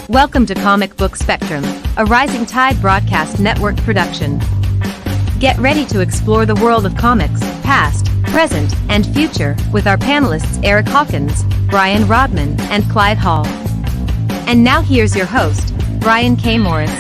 Welcome to Comic Book Spectrum, a Rising Tide Broadcast Network production. Get ready to explore the world of comics, past, present, and future, with our panelists Eric Hawkins, Brian Rodman, and Clyde Hall. And now here's your host, Brian K. Morris.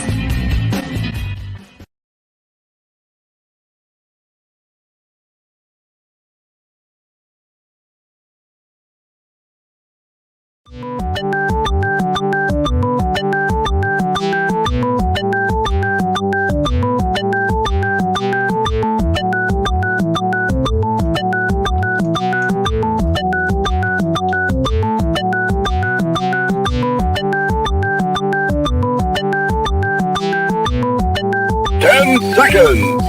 10 seconds.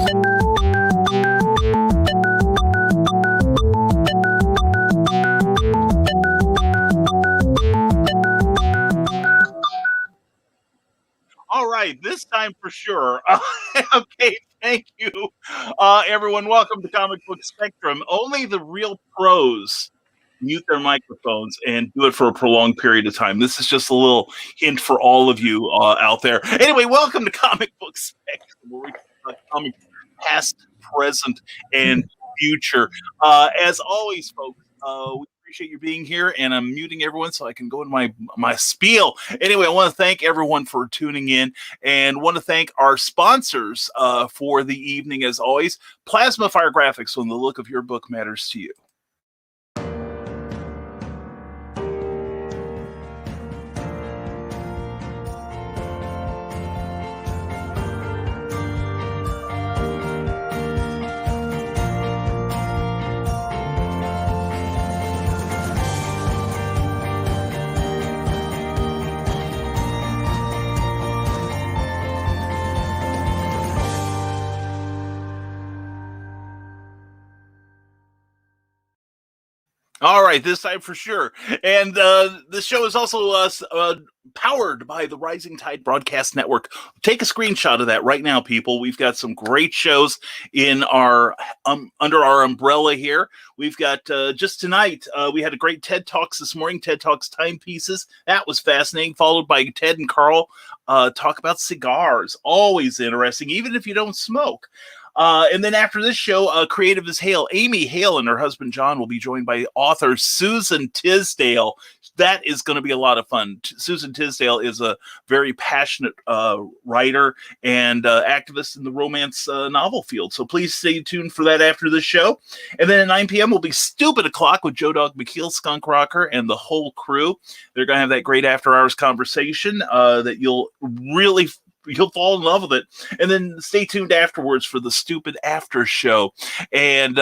All right, this time for sure. Okay, thank you, everyone. Welcome to Comic Book Spectrum. Only the real pros mute their microphones and do it for a prolonged period of time. This is just a little hint for all of you out there. Anyway, welcome to Comic Book Spectrum, where we talk about comics past, present, and future. As always, folks, we appreciate you being here, and I'm muting everyone so I can go into my spiel. Anyway, I want to thank everyone for tuning in, and want to thank our sponsors for the evening, as always. Plasma Fire Graphics, when the look of your book matters to you. All right, this time for sure. And this show is also powered by the Rising Tide Broadcast Network. Take a screenshot of that right now, people. We've got some great shows in our under our umbrella here. We've got just tonight, we had a great TED Talks this morning, TED Talks Timepieces. That was fascinating, followed by Ted and Carl talk about cigars. Always interesting, even if you don't smoke. And then after this show, Creative as Hale, Amy Hale and her husband John will be joined by author Susan Tisdale. That is going to be a lot of fun. Susan Tisdale is a very passionate writer and activist in the romance novel field. So please stay tuned for that after the show. And then at 9 p.m. will be Stupid O'Clock with Joe Dog McKeel, Skunk Rocker, and the whole crew. They're going to have that great after-hours conversation that you'll fall in love with it. And then stay tuned afterwards for the Stupid After Show. And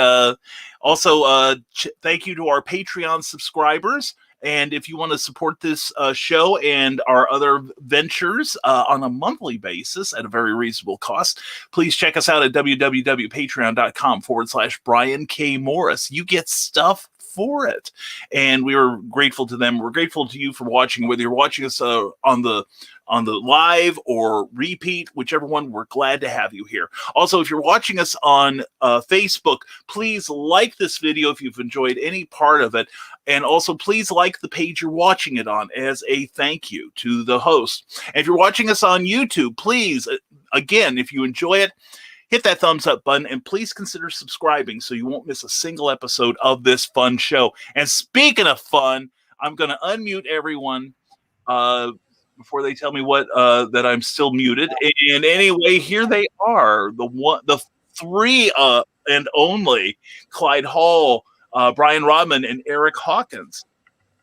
also, thank you to our Patreon subscribers. And if you want to support this show and our other ventures on a monthly basis at a very reasonable cost, please check us out at www.patreon.com/Brian K. Morris. You get stuff for it. And we are grateful to them. We're grateful to you for watching, whether you're watching us on the live or repeat, whichever one. We're glad to have you here. Also, if you're watching us on Facebook, please like this video if you've enjoyed any part of it. And also, please like the page you're watching it on as a thank you to the host. And if you're watching us on YouTube, please, again, if you enjoy it, hit that thumbs up button, and please consider subscribing so you won't miss a single episode of this fun show. And speaking of fun, I'm going to unmute everyone before they tell me what that I'm still muted. And anyway, here they are, the three and only Clyde Hall, Brian Rodman, and Eric Hawkins.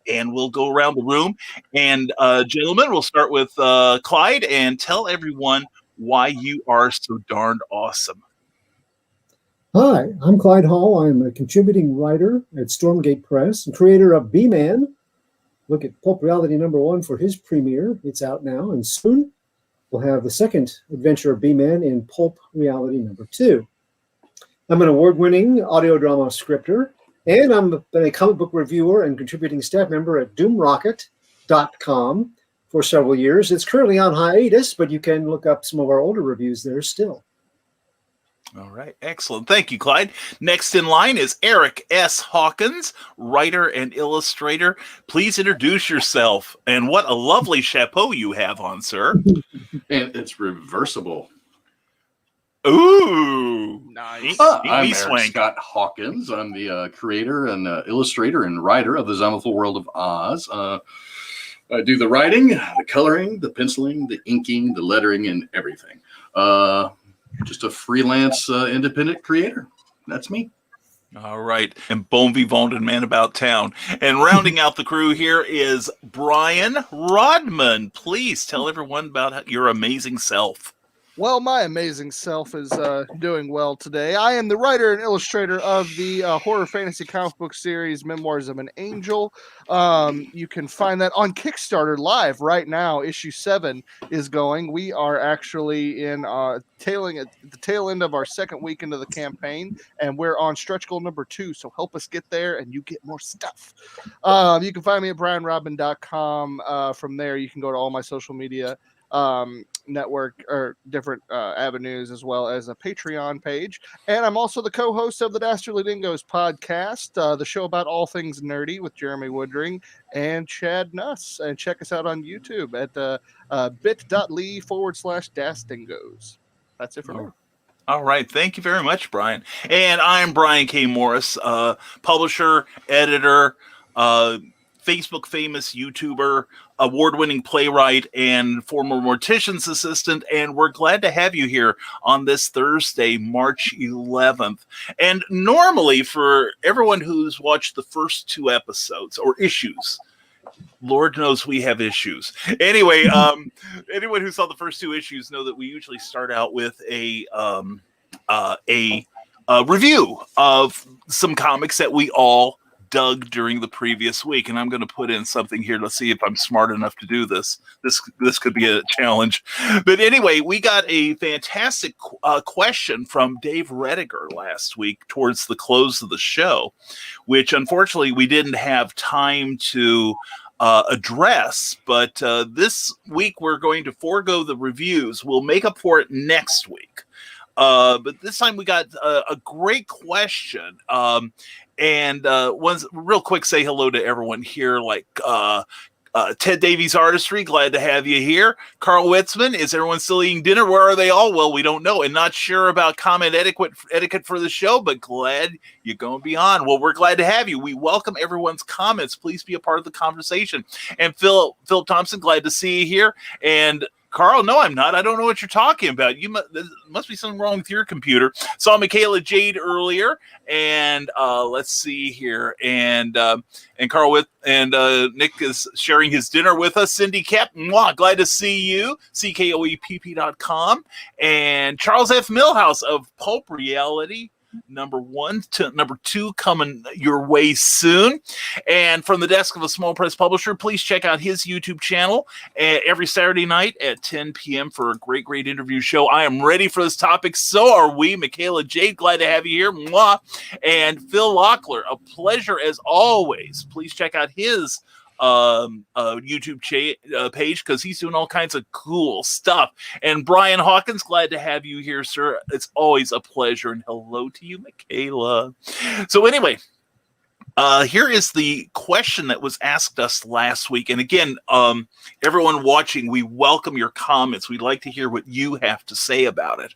And we'll go around the room. And gentlemen, we'll start with Clyde, and tell everyone why you are so darned awesome. Hi, I'm Clyde Hall. I'm a contributing writer at Stormgate Press and creator of B-Man. Look at Pulp Reality #1 for his premiere. It's out now, and soon we'll have the second adventure of B-Man in Pulp Reality #2. I'm an award-winning audio drama scripter, and I'm a comic book reviewer and contributing staff member at doomrocket.com for several years. It's currently on hiatus, but you can look up some of our older reviews there still. All right. Excellent. Thank you, Clyde. Next in line is Eric S. Hawkins, writer and illustrator. Please introduce yourself. And what a lovely chapeau you have on, sir. And it's reversible. Ooh. Nice. I'm Eric Scott Hawkins. I'm the creator and illustrator and writer of the Zomiful World of Oz. I do the writing, the coloring, the penciling, the inking, the lettering, and everything. Just a freelance independent creator. That's me. All right. And bon vivant and man about town. And rounding out the crew here is Brian Rodman. Please tell everyone about your amazing self. Well, my amazing self is doing well today. I am the writer and illustrator of the horror fantasy comic book series Memoirs of an Angel. You can find that on Kickstarter live right now. Issue 7 is going. We are actually in the tail end of our second week into the campaign, and we're on stretch goal number 2. So help us get there, and you get more stuff. You can find me at brianrodman.com. From there, you can go to all my social media network or different avenues, as well as a Patreon page. And I'm also the co-host of the Dastardly Dingoes podcast, the show about all things nerdy with Jeremy Woodring and Chad Nuss. And check us out on YouTube at bit.ly/Dastingos. That's it for me. All right. Thank you very much, Brian. And I'm Brian K. Morris, publisher, editor, Facebook famous YouTuber, award-winning playwright, and former mortician's assistant. And we're glad to have you here on this Thursday, March 11th. And normally, for everyone who's watched the first 2 episodes or issues, Lord knows we have issues. Anyway, anyone who saw the first 2 issues know that we usually start out with a review of some comics that we all dug during the previous week. And I'm going to put in something here to see if I'm smart enough to do this. This could be a challenge. But anyway, we got a fantastic question from Dave Rediger last week towards the close of the show, which unfortunately we didn't have time to address. But this week we're going to forego the reviews. We'll make up for it next week. But this time we got a great question. And one's real quick, say hello to everyone here, like Ted Davies Artistry, glad to have you here. Carl Witzman, is everyone still eating dinner? Where are they all? Well, we don't know, and not sure about comment etiquette for the show, but glad you're going to be on. Well, we're glad to have you. We welcome everyone's comments. Please be a part of the conversation. And Phil Thompson, glad to see you here. And Carl, no, I'm not. I don't know what you're talking about. There must be something wrong with your computer. Saw Michaela Jade earlier, and let's see here. And Carl and Nick is sharing his dinner with us. Cindy Kep, mwah, glad to see you. CKOEPP.com. And Charles F. Millhouse of Pulp Reality. Number 1 to number 2 coming your way soon. And from the desk of a small press publisher, please check out his YouTube channel every Saturday night at 10 p.m. for a great interview show. I am ready for this topic. So are we. Michaela Jade, glad to have you here. Mwah. And Phil Locklear, a pleasure as always. Please check out his YouTube page, because he's doing all kinds of cool stuff. And Brian Hawkins, glad to have you here, sir. It's always a pleasure. And hello to you, Michaela. So anyway, here is the question that was asked us last week. And again, everyone watching, we welcome your comments. We'd like to hear what you have to say about it.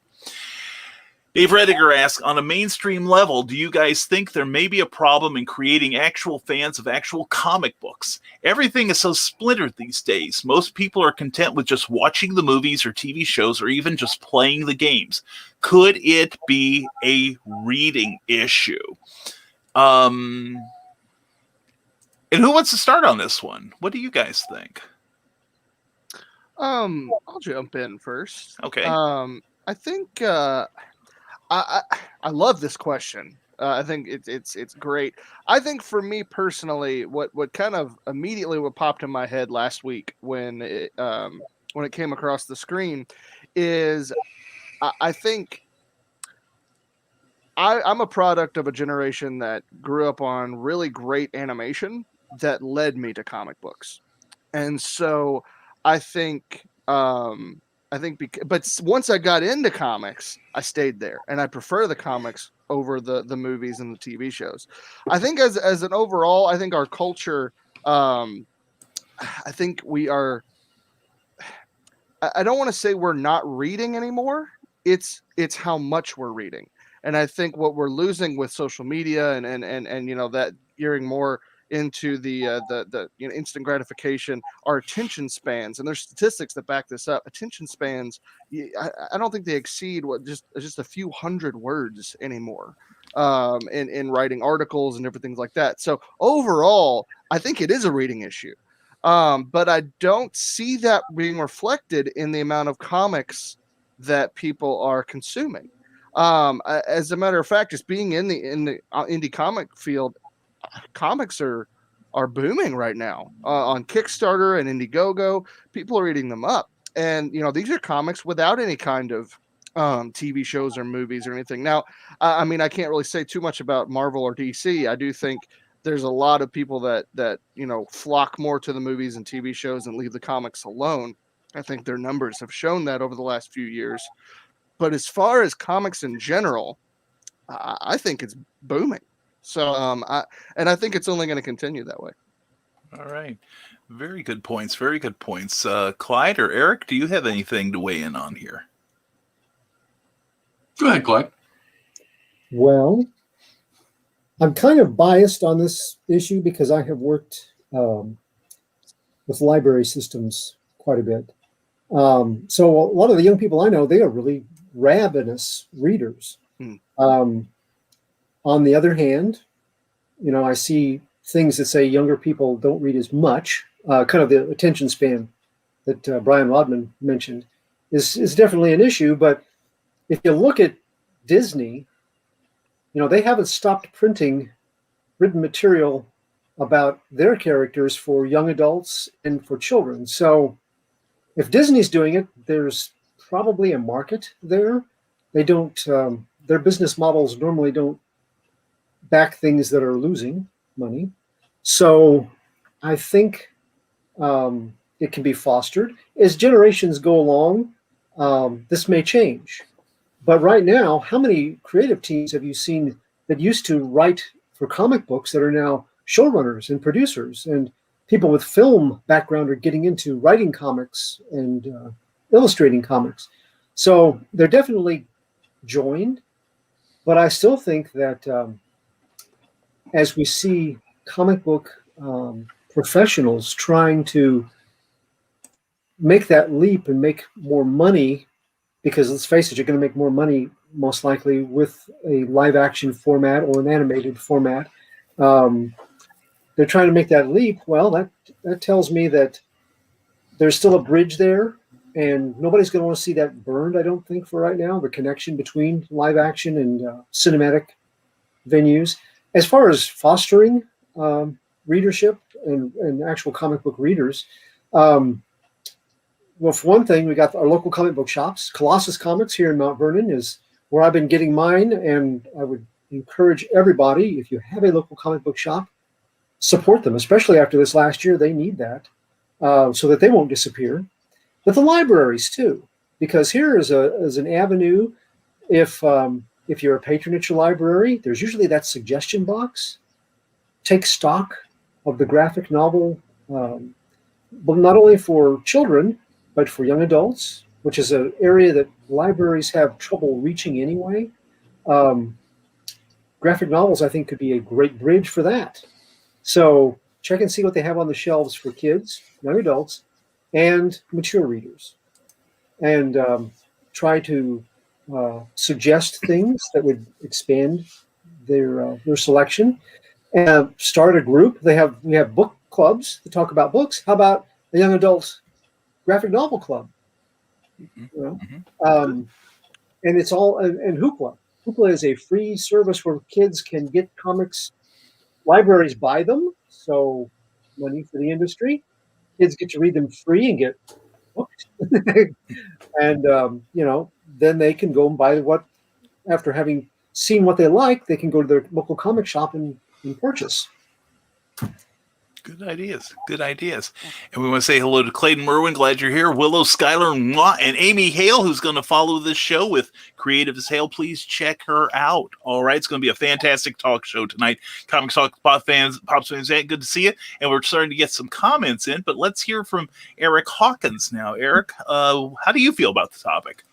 Dave Rediger asks, on a mainstream level, do you guys think there may be a problem in creating actual fans of actual comic books? Everything is so splintered these days. Most people are content with just watching the movies or TV shows or even just playing the games. Could it be a reading issue? And who wants to start on this one? What do you guys think? I'll jump in first. Okay. I think I love this question. I think it's great. I think for me personally, what kind of immediately what popped in my head last week when it came across the screen is I think I'm a product of a generation that grew up on really great animation that led me to comic books. And so I think But once I got into comics, I stayed there, and I prefer the comics over the movies and the TV shows. I think as an overall, I think our culture, I think we are. I don't want to say we're not reading anymore. It's how much we're reading, and I think what we're losing with social media and that gearing more into the instant gratification, our attention spans, and there's statistics that back this up. Attention spans, I don't think they exceed just a few hundred words anymore in writing articles and different things like that. So overall, I think it is a reading issue, but I don't see that being reflected in the amount of comics that people are consuming. As a matter of fact, just being in the indie comic field, comics are booming right now on Kickstarter and Indiegogo. People are eating them up, and these are comics without any kind of TV shows or movies or anything. Now, I mean, I can't really say too much about Marvel or DC. I do think there's a lot of people that flock more to the movies and TV shows and leave the comics alone. I think their numbers have shown that over the last few years. But as far as comics in general, I think it's booming. So, I think it's only going to continue that way. All right. Very good points. Very good points. Clyde or Eric, do you have anything to weigh in on here? Go ahead, Clyde. Well, I'm kind of biased on this issue because I have worked with library systems quite a bit. So a lot of the young people I know, they are really ravenous readers. On the other hand, I see things that say younger people don't read as much. Kind of the attention span that Brian Rodman mentioned is definitely an issue. But if you look at Disney, they haven't stopped printing written material about their characters for young adults and for children. So if Disney's doing it, there's probably a market there. They don't, their business models normally don't back things that are losing money. So I think it can be fostered. As generations go along, this may change. But right now, how many creative teams have you seen that used to write for comic books that are now showrunners and producers, and people with film background are getting into writing comics and illustrating comics? So they're definitely joined, but I still think that as we see comic book professionals trying to make that leap and make more money, because let's face it, you're going to make more money most likely with a live action format or an animated format. They're trying to make that leap. Well, that tells me that there's still a bridge there, and nobody's going to want to see that burned, I don't think, for right now, the connection between live action and cinematic venues. As far as fostering readership and actual comic book readers, well, for one thing, we got our local comic book shops. Colossus Comics here in Mount Vernon is where I've been getting mine, and I would encourage everybody, if you have a local comic book shop, support them, especially after this last year. They need that so that they won't disappear. But the libraries too, because here is an avenue. If you're a patron at your library, there's usually that suggestion box. Take stock of the graphic novel, but not only for children, but for young adults, which is an area that libraries have trouble reaching anyway. Graphic novels, I think, could be a great bridge for that. So check and see what they have on the shelves for kids, young adults, and mature readers. And try to suggest things that would expand their selection. And start a group. We have book clubs to talk about books. How about a young adult graphic novel club? And it's all and Hoopla. Hoopla is a free service where kids can get comics. Libraries buy them, so money for the industry. Kids get to read them free and get hooked. And then they can go and buy what, after having seen what they like, they can go to their local comic shop and purchase. Good ideas. Good ideas. And we want to say hello to Clayton Merwin. Glad you're here. Willow, Skylar, and Amy Hale, who's going to follow this show with Creative as Hale. Please check her out. All right. It's going to be a fantastic talk show tonight. Comics Talk Pops fans, good to see you. And we're starting to get some comments in, but let's hear from Eric Hawkins now. Eric, how do you feel about the topic?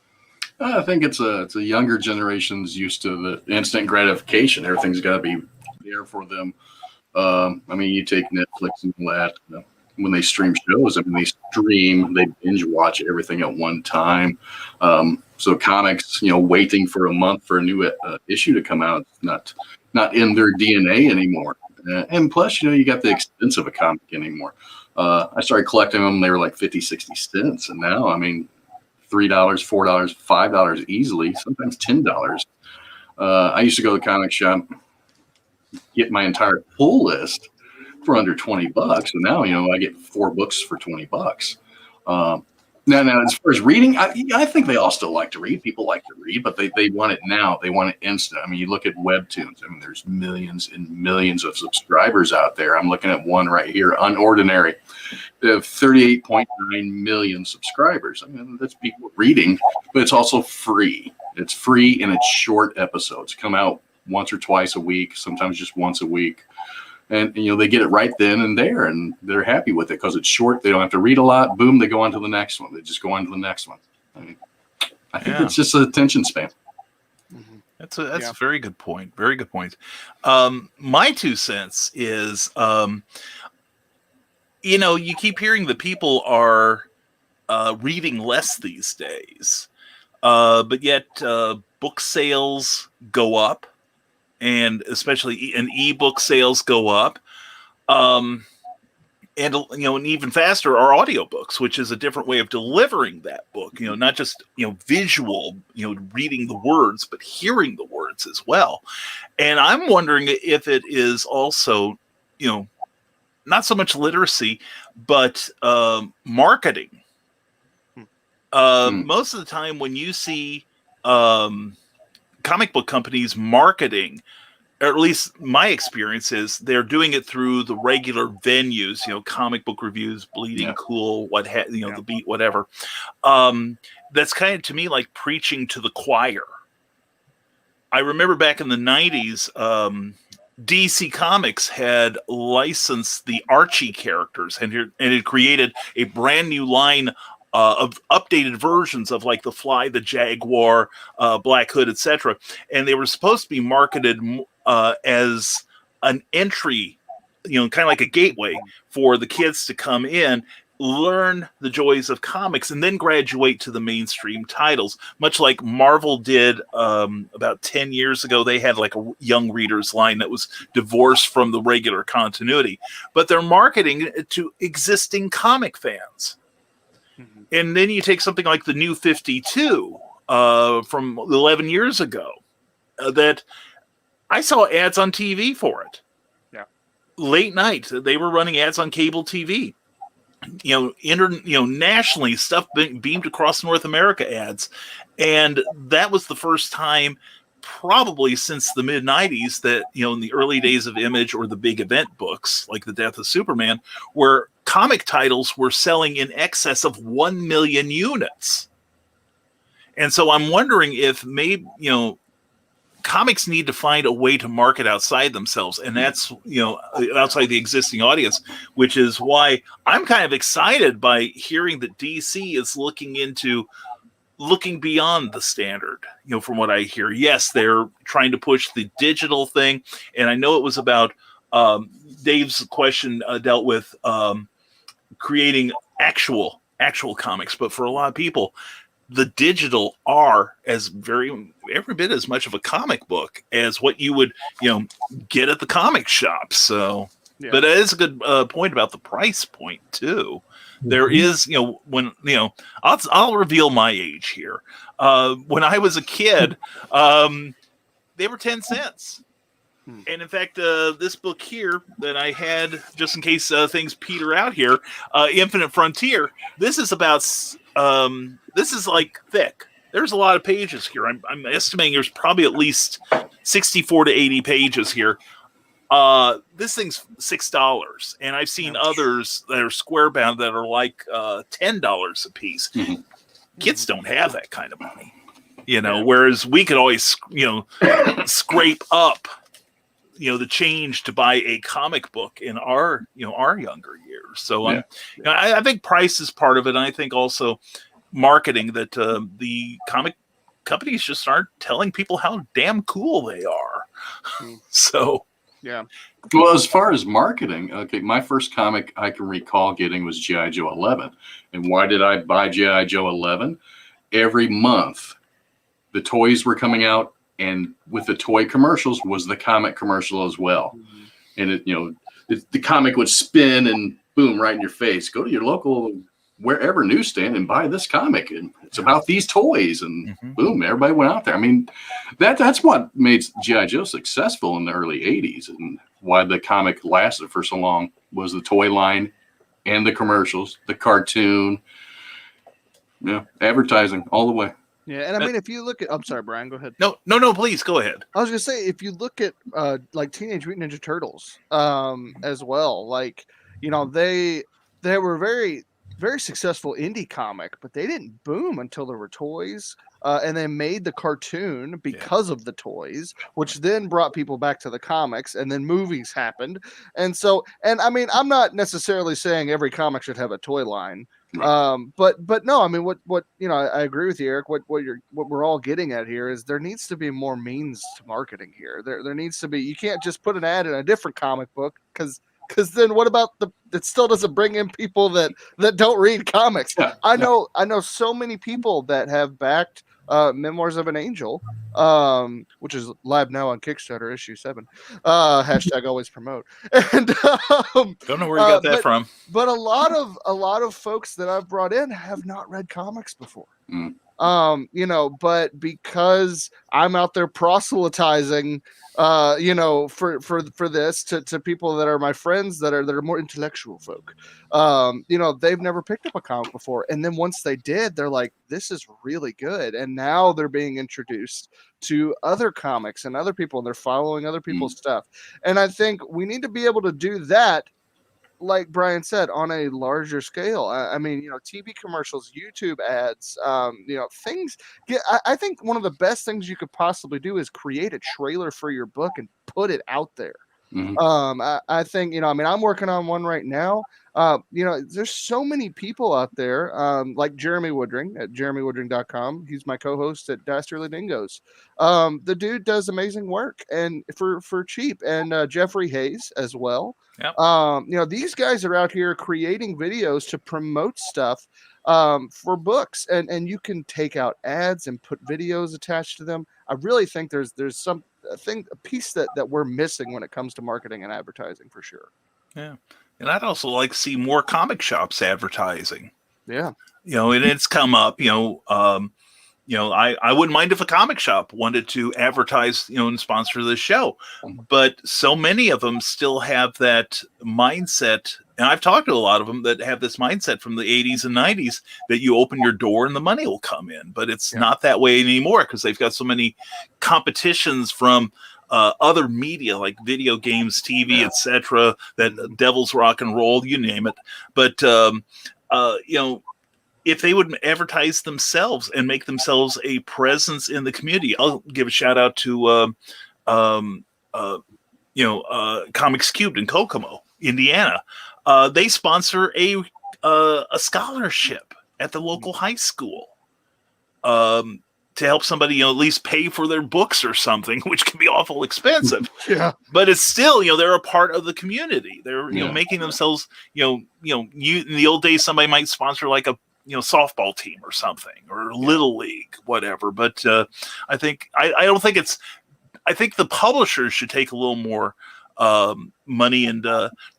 I think it's a younger generation's used to the instant gratification. Everything's got to be there for them. I mean, you take Netflix and all that. When they stream shows, they binge watch everything at one time. So comics, waiting for a month for a new issue to come out, not in their DNA anymore. And plus, you got the expense of a comic anymore. I started collecting them. They were like 50, 60 cents. And now, $3, $4, $5 easily, sometimes $10. I used to go to the comic shop, get my entire pull list for under $20, and now I get 4 books for $20. Now as far as reading, I think they all still like to read. People like to read, but they want it now. They want it instant. You look at webtoons. There's millions and millions of subscribers out there. I'm looking at one right here, Unordinary. They have 38.9 million subscribers. That's people reading, but it's also free. It's free and it's short episodes. Come out once or twice a week, sometimes just once a week. And they get it right then and there, and they're happy with it because it's short. They don't have to read a lot. Boom, they go on to the next one. They just go on to the next one. I think it's just an attention span. Mm-hmm. That's a very good point. Very good point. My 2 cents is, you keep hearing that people are reading less these days, but yet book sales go up. And especially in ebook sales go up, and even faster are audiobooks, which is a different way of delivering that book. Not just visual, reading the words, but hearing the words as well. And I'm wondering if it is also, not so much literacy, but marketing. Most of the time, when you see comic book companies marketing, or at least my experience is they're doing it through the regular venues, comic book reviews, Bleeding Cool, The Beat, whatever. That's kind of, to me, like preaching to the choir. I remember back in the 90s, DC Comics had licensed the Archie characters, and it created a brand new line of updated versions of like the Fly, the Jaguar, Black Hood, etc. And they were supposed to be marketed as an entry, kind of like a gateway for the kids to come in, learn the joys of comics, and then graduate to the mainstream titles. Much like Marvel did about 10 years ago. They had like a young readers line that was divorced from the regular continuity. But they're marketing to existing comic fans. And then you take something like the New 52 from 11 years ago that I saw ads on TV for it. Yeah. Late night, they were running ads on cable TV. Nationally, stuff beamed across North America ads. And that was the first time probably since the mid-90s that, in the early days of Image or the big event books like The Death of Superman, where comic titles were selling in excess of 1 million units. And so I'm wondering if maybe, comics need to find a way to market outside themselves. And that's, outside the existing audience, which is why I'm kind of excited by hearing that DC is looking beyond the standard, from what I hear. Yes, they're trying to push the digital thing. And I know it was about Dave's question dealt with creating actual comics. But for a lot of people, the digital are every bit as much of a comic book as what you would, get at the comic shop. So, but it is a good point about the price point too. There is, I'll reveal my age here. When I was a kid, they were 10 cents. And in fact, this book here that I had, just in case things peter out here, Infinite Frontier, this is about, this is like thick. There's a lot of pages here. I'm estimating there's probably at least 64 to 80 pages here. This thing's $6, and I've seen others that are square bound that are like $10 a piece. Mhm. Kids don't have that kind of money, whereas we could always, scrape up, the change to buy a comic book in our younger years. So I think price is part of it. And I think also marketing, that the comic companies just aren't telling people how damn cool they are. So, yeah. Well, as far as marketing, okay, my first comic I can recall getting was G.I. Joe 11. And why did I buy G.I. Joe 11? Every month, the toys were coming out, and with the toy commercials was the comic commercial as well. Mm-hmm. And the comic would spin and boom, right in your face. Go to your local wherever newsstand and buy this comic, and it's about these toys, and boom, everybody went out there. I mean, that's what made G.I. Joe successful in the early 80s, and why the comic lasted for so long was the toy line and the commercials, the cartoon, advertising all the way. Yeah, and I mean, if you look at, I'm sorry, Brian, go ahead. No, please go ahead. I was gonna say, if you look at like Teenage Mutant Ninja Turtles, as well, like, they were very, very successful indie comic, but they didn't boom until there were toys, and they made the cartoon because of the toys, which then brought people back to the comics, and then movies happened, and I mean, I'm not necessarily saying every comic should have a toy line. But no, I mean, what I agree with you, Eric. What we're all getting at here is there needs to be more means to marketing here. There needs to be. You can't just put an ad in a different comic book, because then what about it still doesn't bring in people that don't read comics. I know so many people that have backed Memoirs of an Angel, which is live now on Kickstarter, issue 7. Hashtag always promote. And don't know where you got that from. But a lot of folks that I've brought in have not read comics before. But because I'm out there proselytizing, for this to people that are my friends that are more intellectual folk, they've never picked up a comic before, and then once they did, they're like, this is really good, and now they're being introduced to other comics and other people, and they're following other people's stuff. And I think we need to be able to do that, like Brian said, on a larger scale. I mean, TV commercials, YouTube ads, things. I think one of the best things you could possibly do is create a trailer for your book and put it out there. I think, I mean, I'm working on one right now. There's so many people out there, like Jeremy Woodring at jeremywoodring.com. He's my co-host at Dastardly Dingoes. The dude does amazing work, and for cheap. And Jeffrey Hayes as well. Yep. These guys are out here creating videos to promote stuff for books, and you can take out ads and put videos attached to them. I really think there's a piece that we're missing when it comes to marketing and advertising, for sure. Yeah. And I'd also like to see more comic shops advertising. Yeah. And it's come up, I wouldn't mind if a comic shop wanted to advertise, and sponsor this show. But so many of them still have that mindset. And I've talked to a lot of them that have this mindset from the 80s and 90s that you open your door and the money will come in. But it's not that way anymore, because they've got so many competitions from other media like video games, TV, etc., that Devil's Rock and Roll, you name it. But if they would advertise themselves and make themselves a presence in the community, I'll give a shout out to Comics Cubed in Kokomo, Indiana. They sponsor a scholarship at the local high school. To help somebody, at least pay for their books or something, which can be awful expensive. But it's still, they're a part of the community. They're, making themselves, in the old days, somebody might sponsor like a, softball team or something, or Little League, whatever. But I think, I don't think I think the publishers should take a little more money and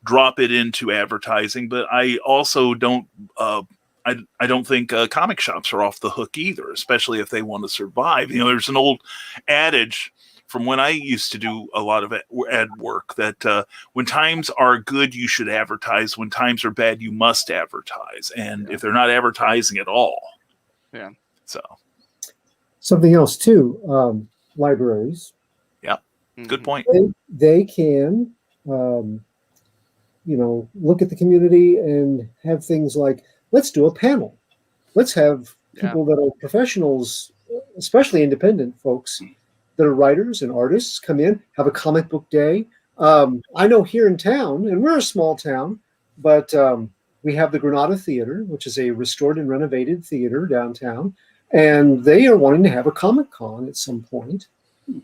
drop it into advertising. But I also don't, I don't think comic shops are off the hook either, especially if they want to survive. There's an old adage from when I used to do a lot of ad work that when times are good, you should advertise. When times are bad, you must advertise. And if they're not advertising at all. Yeah. So. Something else too, libraries. Yeah. Good point. They can look at the community and have things like, let's do a panel. Let's have people that are professionals, especially independent folks that are writers and artists, come in, have a comic book day. I know here in town, and we're a small town, but we have the Granada Theater, which is a restored and renovated theater downtown, and they are wanting to have a Comic Con at some point.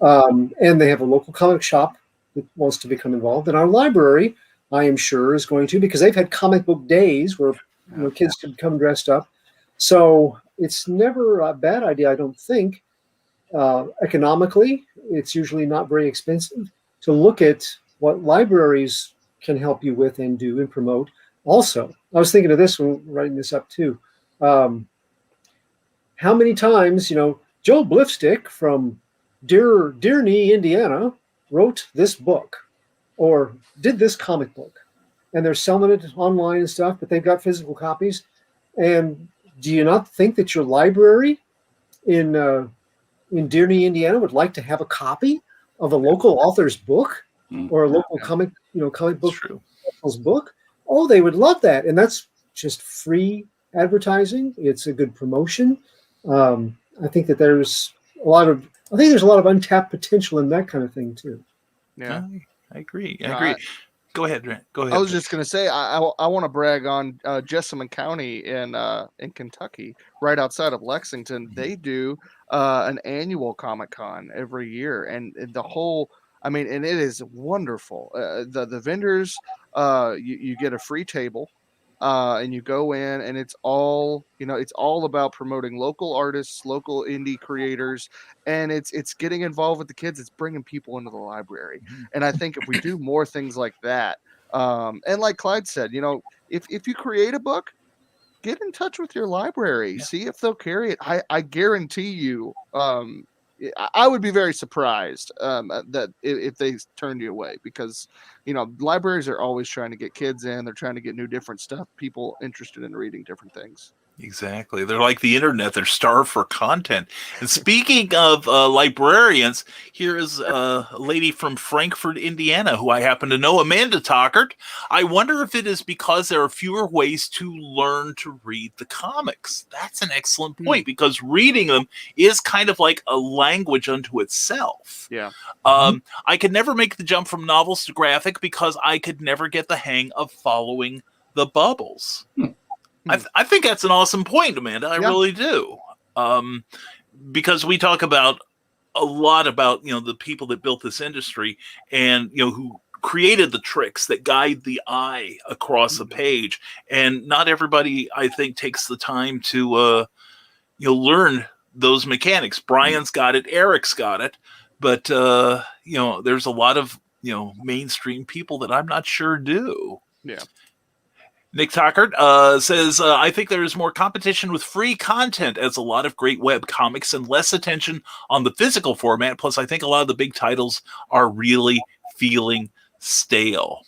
And they have a local comic shop that wants to become involved. And our library, I am sure, is going to, because they've had comic book days where kids could come dressed up. So it's never a bad idea, I don't think. Economically, it's usually not very expensive to look at what libraries can help you with and do and promote. Also, I was thinking of this when writing this up too. How many times, Joe Blifstick from Dearney, Indiana, wrote this book or did this comic book, and they're selling it online and stuff, but they've got physical copies. And do you not think that your library in Dearney, Indiana, would like to have a copy of a local author's book or a local comic book book? Oh, they would love that, and that's just free advertising. It's a good promotion. I think that there's a lot of untapped potential in that kind of thing too. Yeah, I agree. Go ahead, Grant. Go ahead. I was just going to say, I want to brag on Jessamine County in Kentucky, right outside of Lexington. They do an annual Comic Con every year, and the whole, and it is wonderful. The vendors, you get a free table, and you go in, and it's all about promoting local artists, local indie creators, and it's getting involved with the kids. It's bringing people into the library. And I think if we do more things like that, and like Clyde said, if you create a book, get in touch with your library, see if they'll carry it. I guarantee you, I would be very surprised that if they turned you away, because libraries are always trying to get kids in. They're trying to get new different stuff, people interested in reading different things. Exactly. They're like the internet. They're starved for content. And speaking of librarians, here is a lady from Frankfort, Indiana, who I happen to know, Amanda Tockert. I wonder if it is because there are fewer ways to learn to read the comics. That's an excellent point, because reading them is kind of like a language unto itself. Yeah. I could never make the jump from novels to graphic because I could never get the hang of following the bubbles. I think that's an awesome point, Amanda. I really do. Because we talk about a lot about, the people that built this industry and, who created the tricks that guide the eye across a page. And not everybody, I think, takes the time to, learn those mechanics. Brian's got it. Eric's got it. But, there's a lot of, mainstream people that I'm not sure do. Yeah. Nick Tockert says, I think there is more competition with free content as a lot of great web comics and less attention on the physical format. Plus, I think a lot of the big titles are really feeling stale.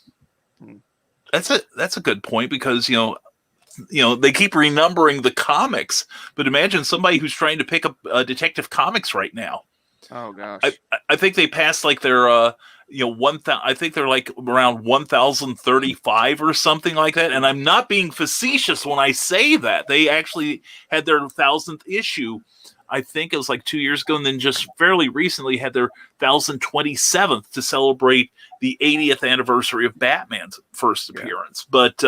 That's a good point, because, they keep renumbering the comics. But imagine somebody who's trying to pick up Detective Comics right now. Oh, gosh. I think they passed like their... 1,000. I think they're like around 1,035 or something like that. And I'm not being facetious when I say that. They actually had their 1,000th issue. I think it was like 2 years ago, and then just fairly recently had their 1,027th to celebrate the 80th anniversary of Batman's first appearance. But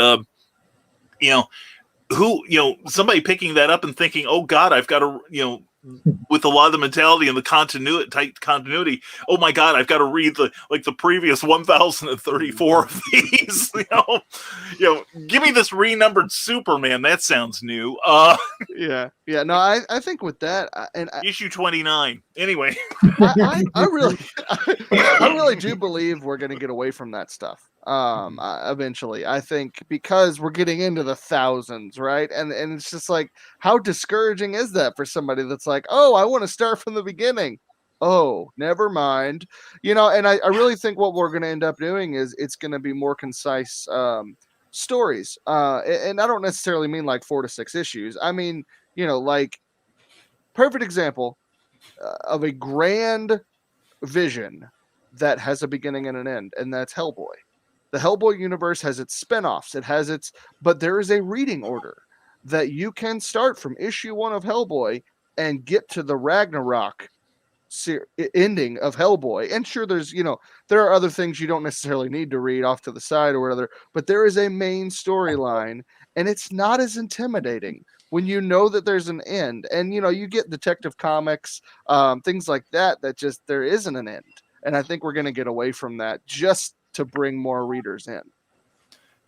somebody picking that up and thinking, "Oh God, I've got to," with a lot of the mentality and the tight continuity. Oh my God, I've got to read the previous 1,034 of these. Give me this renumbered Superman. That sounds new. Yeah. No, I think with that, issue 29. Anyway, I really do believe we're going to get away from that stuff. Eventually, I think, because we're getting into the thousands, right? And it's just like, how discouraging is that for somebody that's like, oh, I want to start from the beginning. Oh, never mind. And I really think what we're going to end up doing is it's going to be more concise stories. And I don't necessarily mean like 4 to 6 issues. I mean, like, perfect example of a grand vision that has a beginning and an end, and that's Hellboy. The Hellboy universe has its spinoffs. It has its, but there is a reading order that you can start from issue 1 of Hellboy and get to the Ragnarok ending of Hellboy. And sure, there's, there are other things you don't necessarily need to read off to the side or whatever, but there is a main storyline, and it's not as intimidating when you know that there's an end. And, you get Detective Comics, things like that just, there isn't an end. And I think we're going to get away from that just to bring more readers in.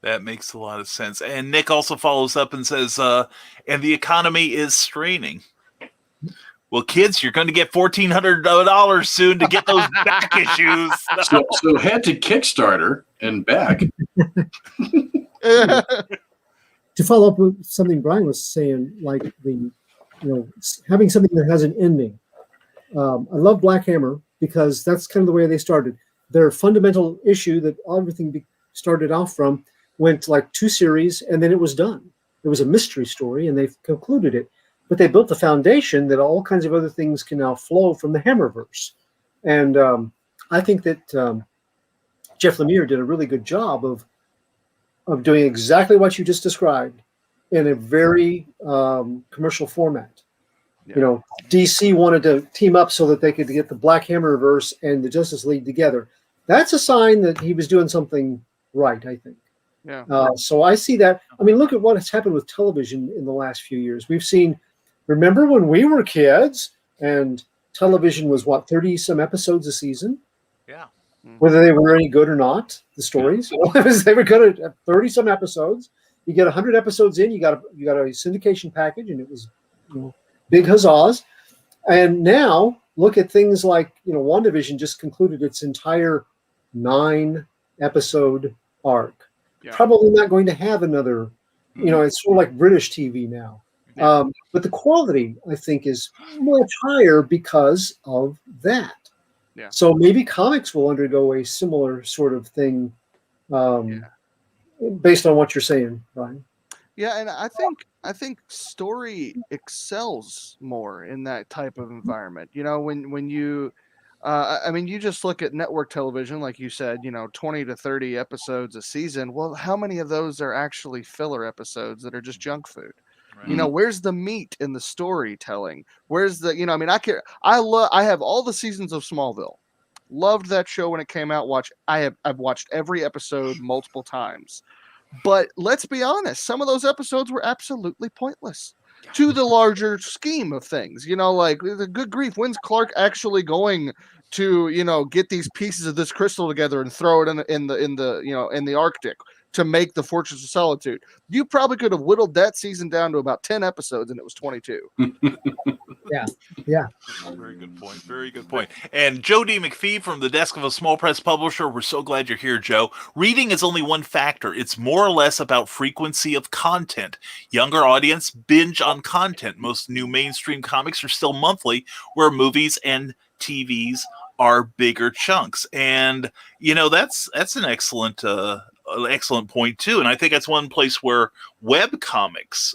That makes a lot of sense. And Nick also follows up and says, and the economy is straining. Well, kids, you're going to get $1,400 soon to get those back issues. So head to Kickstarter and back. To follow up with something Brian was saying, like having something that has an ending. I love Black Hammer because that's kind of the way they started. Their fundamental issue that everything started off from went like 2 series, and then it was done. It was a mystery story, and they've concluded it. But they built the foundation that all kinds of other things can now flow from the Hammerverse. And I think that Jeff Lemire did a really good job of doing exactly what you just described in a very commercial format. Yeah. DC wanted to team up so that they could get the Black Hammerverse and the Justice League together. That's a sign that he was doing something right, I think. Yeah. So I see that. I mean, look at what has happened with television in the last few years. We've seen, remember when we were kids and television was 30 some episodes a season? Yeah. Whether they were any good or not, the stories. They were good at 30 some episodes. You get 100 episodes in, you got a syndication package, and it was big huzzahs. And now look at things like WandaVision just concluded its entire 9-episode arc. Yeah. Probably not going to have another. It's sort of like British TV now. Yeah. But the quality, I think, is much higher because of that. Yeah. So maybe comics will undergo a similar sort of thing, based on what you're saying, Brian. Yeah, and I think story excels more in that type of environment. When you, you just look at network television, like you said, 20 to 30 episodes a season. Well, how many of those are actually filler episodes that are just junk food? Right. Where's the meat in the storytelling? Where's the, I have all the seasons of Smallville. Loved that show when it came out. I've watched every episode multiple times. But let's be honest, some of those episodes were absolutely pointless to the larger scheme of things. Like, the good grief, when's Clark actually going to, get these pieces of this crystal together and throw it in the Arctic to make the Fortress of Solitude? You probably could have whittled that season down to about 10 episodes, and it was 22. Yeah. Very good point. Very good point. And Joe D. McPhee from the desk of a small press publisher. We're so glad you're here, Joe. Reading is only one factor. It's more or less about frequency of content. Younger audience binge on content. Most new mainstream comics are still monthly, where movies and TVs are bigger chunks. And, that's an excellent point too. And I think that's one place where web comics,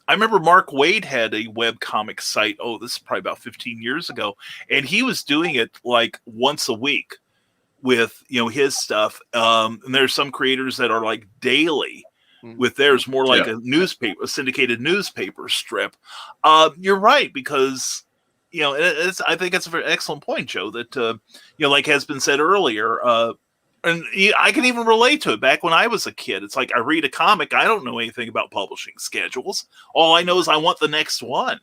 I remember Mark Waid had a web comic site. Oh, this is probably about 15 years ago. And he was doing it like once a week with, his stuff. And there's some creators that are like daily with theirs, more like a newspaper, a syndicated newspaper strip. You're right, because, I think that's a very excellent point, Joe, that, like has been said earlier, and I can even relate to it. Back when I was a kid, it's like I read a comic. I don't know anything about publishing schedules. All I know is I want the next one.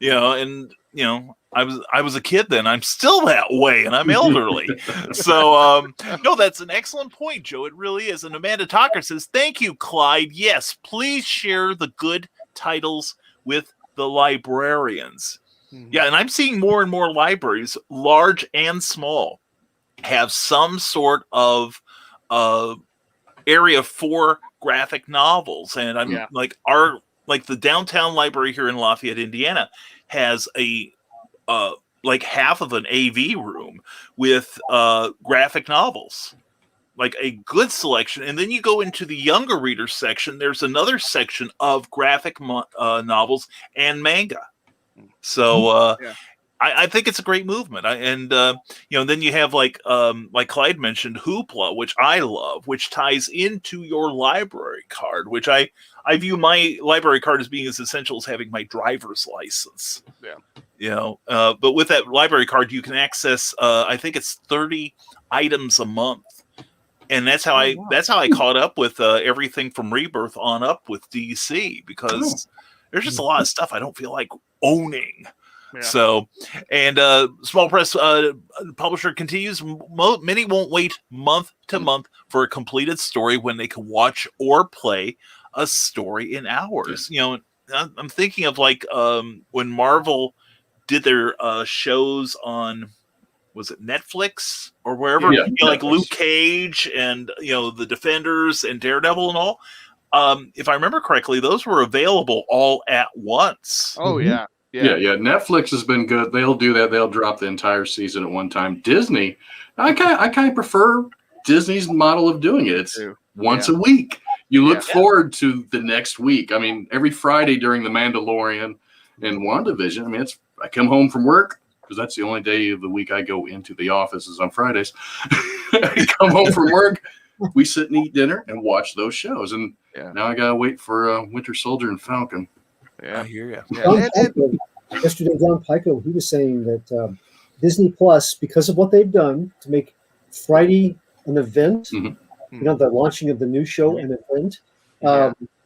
I was a kid then. I'm still that way, and I'm elderly. So, no, that's an excellent point, Joe. It really is. And Amanda Talker says, "Thank you, Clyde. Yes, please share the good titles with the librarians." Mm-hmm. Yeah, and I'm seeing more and more libraries, large and small, have some sort of area for graphic novels. And I'm like the downtown library here in Lafayette, Indiana, has a like half of an AV room with graphic novels, like a good selection. And then you go into the younger reader section, there's another section of graphic novels and manga. So I think it's a great movement. And then you have like Clyde mentioned, Hoopla, which I love, which ties into your library card, which I view my library card as being as essential as having my driver's license. Yeah. But with that library card, you can access, I think it's 30 items a month. And that's how I caught up with everything from Rebirth on up with DC, because there's just a lot of stuff I don't feel like owning. Yeah. So, and small press publisher continues. Many won't wait month to month for a completed story when they can watch or play a story in hours. I'm thinking of like when Marvel did their shows on, was it Netflix or wherever? Yeah, like Luke Cage and the Defenders and Daredevil and all. If I remember correctly, those were available all at once. Oh yeah. Yeah. Netflix has been good. They'll do that. They'll drop the entire season at one time. Disney, I kind of prefer Disney's model of doing it. It's once a week. You look forward to the next week. I mean, every Friday during The Mandalorian and WandaVision, I mean, I come home from work, because that's the only day of the week I go into the office is on Fridays. I come home from work, we sit and eat dinner and watch those shows. And now I got to wait for Winter Soldier and Falcon. Yeah, I hear you. Yesterday, John Pico, he was saying that Disney Plus, because of what they've done to make Friday an event, the launching of the new show an event,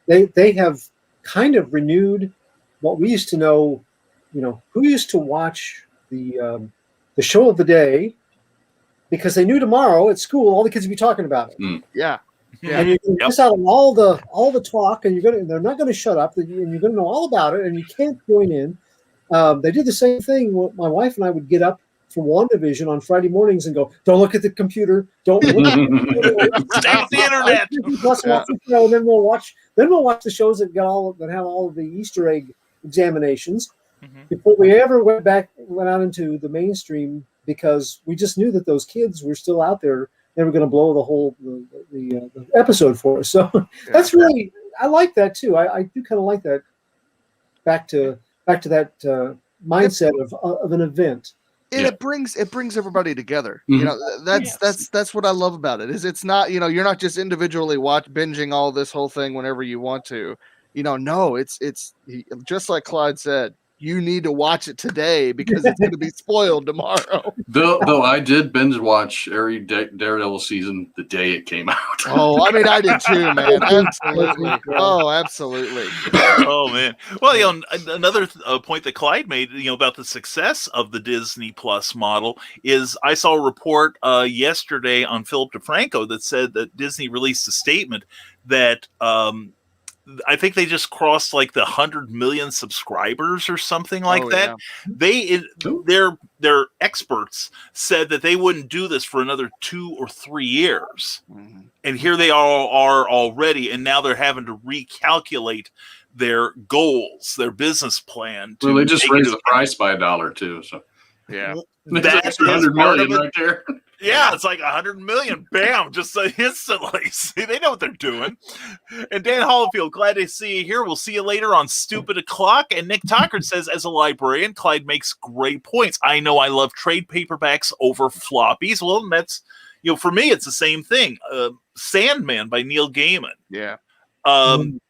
they have kind of renewed what we used to know. Who used to watch the show of the day, because they knew tomorrow at school all the kids would be talking about it. And you can miss out on all the talk, and they're not going to shut up, and you're going to know all about it, and you can't join in. They did the same thing. My wife and I would get up from WandaVision on Friday mornings and go, don't look at the computer, don't look at stay off the internet. And then we'll watch the shows that have all of the Easter egg examinations before we ever went out into the mainstream, because we just knew that those kids were still out there. They were going to blow the whole the episode for us. So that's really, I like that too. I do kind of like that. Back to that mindset of an event. And it brings everybody together. That's what I love about it. Is it's not, you're not just individually binging all this whole thing whenever you want to. No, it's just like Clyde said. You need to watch it today because it's going to be spoiled tomorrow. Though I did binge watch every Daredevil season the day it came out. Oh, I mean, I did too, man. Absolutely. Oh, absolutely. Oh, man. Well, another point that Clyde made, about the success of the Disney Plus model is I saw a report yesterday on Philip DeFranco that said that Disney released a statement that I think they just crossed like the 100 million subscribers or something like that. Yeah. Their experts said that they wouldn't do this for another 2 or 3 years. And here they all are already, and now they're having to recalculate their goals, their business plan. Well, they just raised the price by $1 too. So that's 100 million right there. Yeah, it's like 100 million. Bam, just instantly. See, they know what they're doing. And Dan Hollifield, glad to see you here. We'll see you later on Stupid O'Clock. And Nick Tockard says, as a librarian, Clyde makes great points. I know I love trade paperbacks over floppies. Well, that's, for me, it's the same thing. Sandman by Neil Gaiman. Yeah.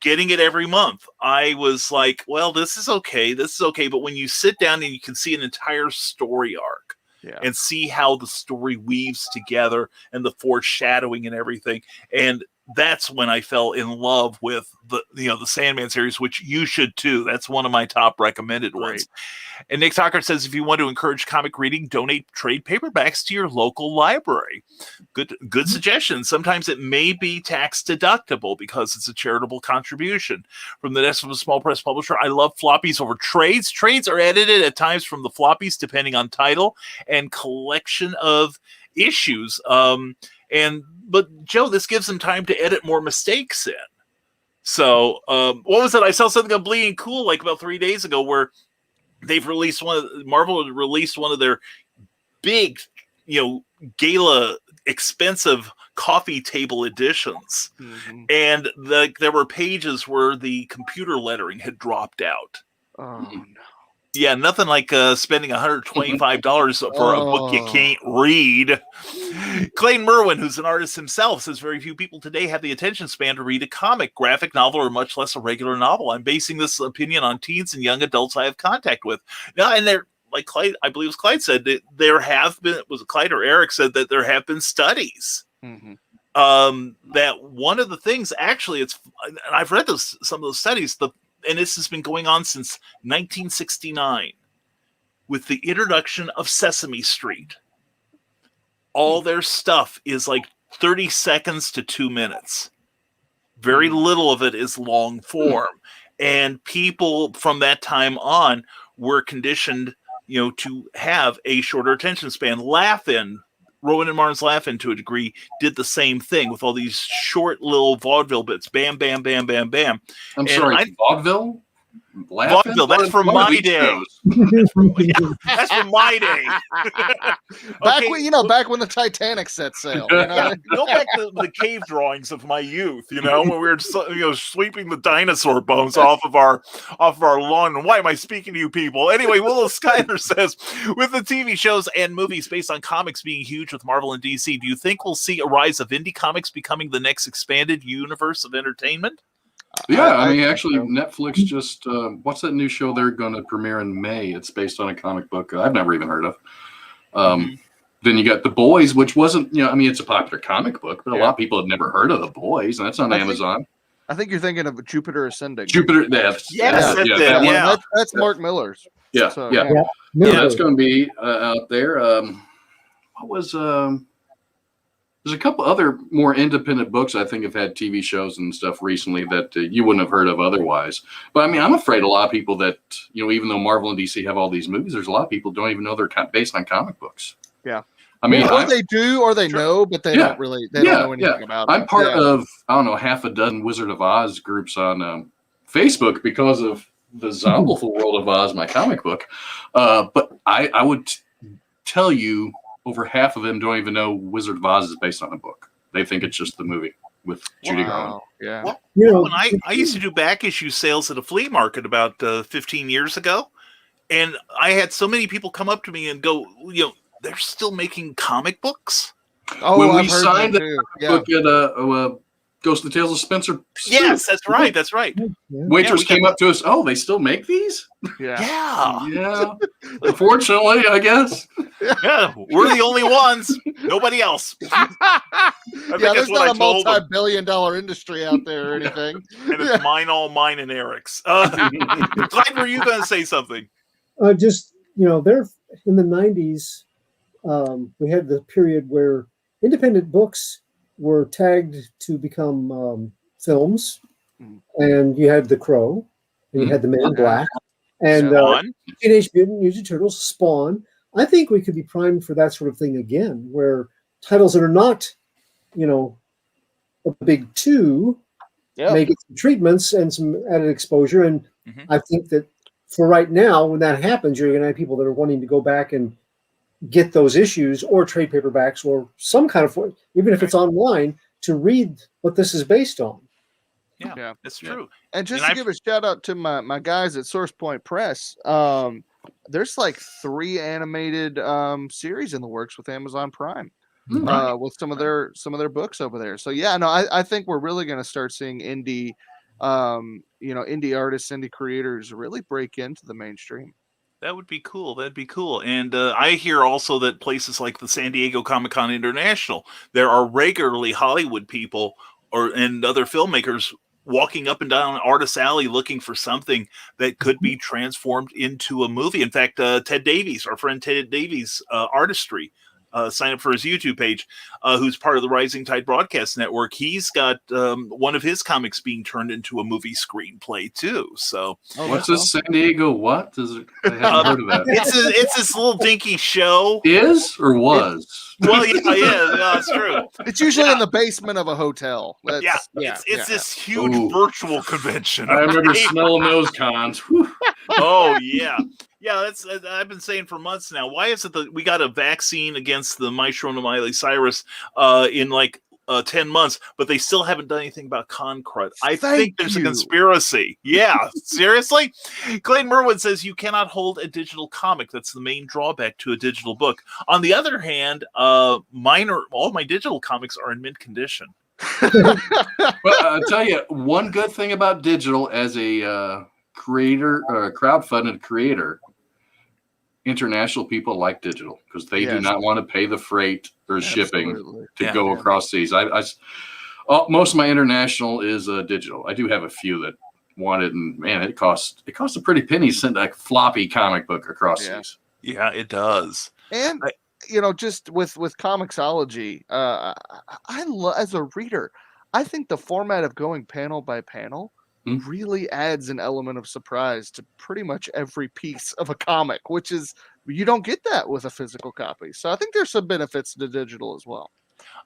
Getting it every month. I was like, well, this is okay. But when you sit down and you can see an entire story arc, and see how the story weaves together and the foreshadowing and everything. And that's when I fell in love with the Sandman series, which you should too. That's one of my top recommended ones. And Nick Tockard says, if you want to encourage comic reading, donate trade paperbacks to your local library. Good suggestion. Sometimes it may be tax deductible because it's a charitable contribution. From the desk of a small press publisher, I love floppies over trades. Trades are edited at times from the floppies, depending on title and collection of issues. But Joe, this gives them time to edit more mistakes in. So, what was it? I saw something on Bleeding Cool like about 3 days ago where they've released Marvel had released one of their big, gala expensive coffee table editions. And there were pages where the computer lettering had dropped out. Oh, no. Yeah, nothing like spending $125 for a book you can't read. Clayton Merwin, who's an artist himself, says very few people today have the attention span to read a comic, graphic novel, or much less a regular novel. I'm basing this opinion on teens and young adults I have contact with. Now, and they're like Clyde, I believe it was Clyde said that there have been, was it Clyde or Eric said that there have been studies. That one of the things actually, it's, and I've read some of those studies, and this has been going on since 1969 with the introduction of Sesame Street. All their stuff is like 30 seconds to 2 minutes. Very little of it is long form. And people from that time on were conditioned, to have a shorter attention span. Rowan and Martin's Laugh-In, to a degree, did the same thing with all these short little vaudeville bits. Bam, bam, bam, bam, bam. Vaudeville? Vaudeville, that's from my day. That's from my day. Back when the Titanic set sail. Go back to the cave drawings of my youth, when we were sweeping the dinosaur bones off of our lawn. And why am I speaking to you people? Anyway, Willow Schuyler says, with the TV shows and movies based on comics being huge with Marvel and DC, do you think we'll see a rise of indie comics becoming the next expanded universe of entertainment? Yeah, I mean, actually, Netflix just, what's that new show they're going to premiere in May? It's based on a comic book I've never even heard of. Then you got The Boys, which wasn't, it's a popular comic book, but a lot of people have never heard of The Boys, and that's on Amazon. I think you're thinking of Jupiter Ascending. That's Mark Miller's. Yeah, that's going to be out there. What was... There's a couple other more independent books I think have had TV shows and stuff recently that you wouldn't have heard of otherwise. But I mean, I'm afraid a lot of people that, even though Marvel and DC have all these movies, there's a lot of people don't even know they're based on comic books. Yeah. I mean, or they do, or they know, but they don't really, don't know anything about it. I'm part of, half a dozen Wizard of Oz groups on Facebook because of the Zombiful World of Oz, my comic book. But I would tell you, over half of them don't even know Wizard of Oz is based on a book. They think it's just the movie with Judy Garland. Yeah. When I used to do back issue sales at a flea market about 15 years ago, and I had so many people come up to me and go, they're still making comic books? When we signed the book at Ghost of the Tales of Spencer. Yes, that's right. That's right. Waitress came up to us. Oh, they still make these? Yeah. Unfortunately, I guess. Yeah, we're the only ones. Nobody else. There's not a multi-billion-dollar industry out there or anything. And it's mine, and Eric's. Clyde, were you going to say something? There in the 90s, we had the period where independent books were tagged to become films, and you had The Crow, and you had The Man in Black, and Teenage Mutant Ninja Turtles, Spawn. I think we could be primed for that sort of thing again, where titles that are not, a big two, may get some treatments and some added exposure. And I think that for right now, when that happens, you're going to have people that are wanting to go back and get those issues or trade paperbacks or some kind of, even if it's online, to read what this is based on. Yeah, that's true. And just to give a shout out to my guys at Source Point Press, there's like 3 animated series in the works with Amazon Prime, with some of their books over there. So I think we're really going to start seeing indie artists, indie creators really break into the mainstream. That would be cool. That'd be cool. And I hear also that places like the San Diego Comic-Con International, there are regularly Hollywood people and other filmmakers walking up and down Artist Alley looking for something that could be transformed into a movie. In fact, Ted Davies, our friend Ted Davies, Artistry, sign up for his YouTube page, who's part of the Rising Tide Broadcast Network. He's got one of his comics being turned into a movie screenplay too. So what's this San Diego? What is it? I haven't heard of that. It's this little dinky show. Is or was? It's true. It's usually in the basement of a hotel. It's this huge virtual convention. I remember smelling those cons. Oh yeah. Yeah, that's I've been saying for months now. Why is it that we got a vaccine against the myshronomyces in like 10 months, but they still haven't done anything about con crud. I Thank think there's you. a conspiracy. Yeah, seriously? Clayton Merwin says you cannot hold a digital comic. That's the main drawback to a digital book. On the other hand, all my digital comics are in mint condition. Well, I'll tell you, one good thing about digital as a creator, crowdfunded creator, international people like digital because they do not want to pay the freight or shipping to go across seas. Most of my international is digital. I do have a few that want it, and man, it costs a pretty penny to send a floppy comic book across seas. Yeah, it does. And just with Comixology, as a reader, I think the format of going panel by panel really adds an element of surprise to pretty much every piece of a comic, which is you don't get that with a physical copy. So I think there's some benefits to digital as well.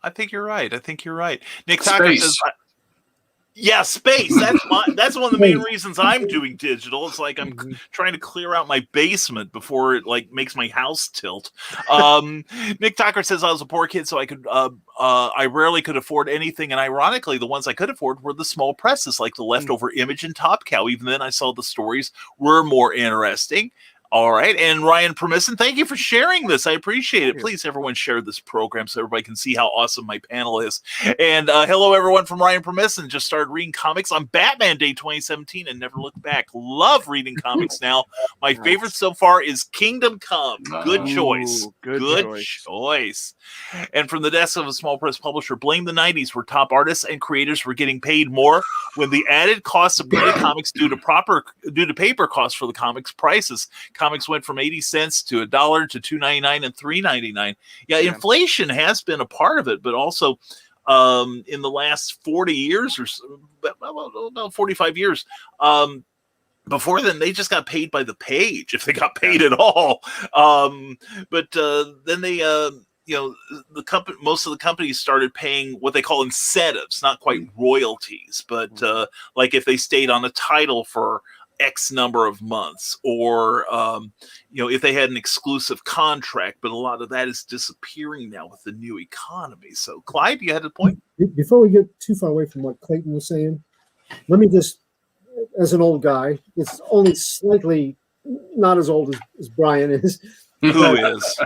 I think you're right. Nick Tucker says, space. That's one of the main reasons I'm doing digital. It's like I'm trying to clear out my basement before it makes my house tilt. Nick Tucker says I was a poor kid, so I rarely could afford anything, and ironically, the ones I could afford were the small presses, like the Leftover Image and Top Cow. Even then, I saw the stories were more interesting. All right. And Ryan Permisson, thank you for sharing this. I appreciate it. Please, everyone, share this program so everybody can see how awesome my panel is. And hello, everyone, from Ryan Permisson. Just started reading comics on Batman Day 2017 and never looked back. Love reading comics now. My favorite so far is Kingdom Come. Good choice. Good choice. And from the desk of a small press publisher, blame the 90s, where top artists and creators were getting paid more when the added costs of printed comics due to paper costs for the comics prices. Comics went from 80 cents to $1 to $2.99 and $3.99. Yeah, inflation has been a part of it, but also in the last 40 years or so, about 45 years, before then they just got paid by the page, if they got paid at all. But then they most of the companies started paying what they call incentives, not quite royalties, but like if they stayed on a title for X number of months, or if they had an exclusive contract. But a lot of that is disappearing now with the new economy. So, Clyde, you had a point? Before we get too far away from what Clayton was saying, let me just, as an old guy, it's only slightly not as old as Brian is. Who is?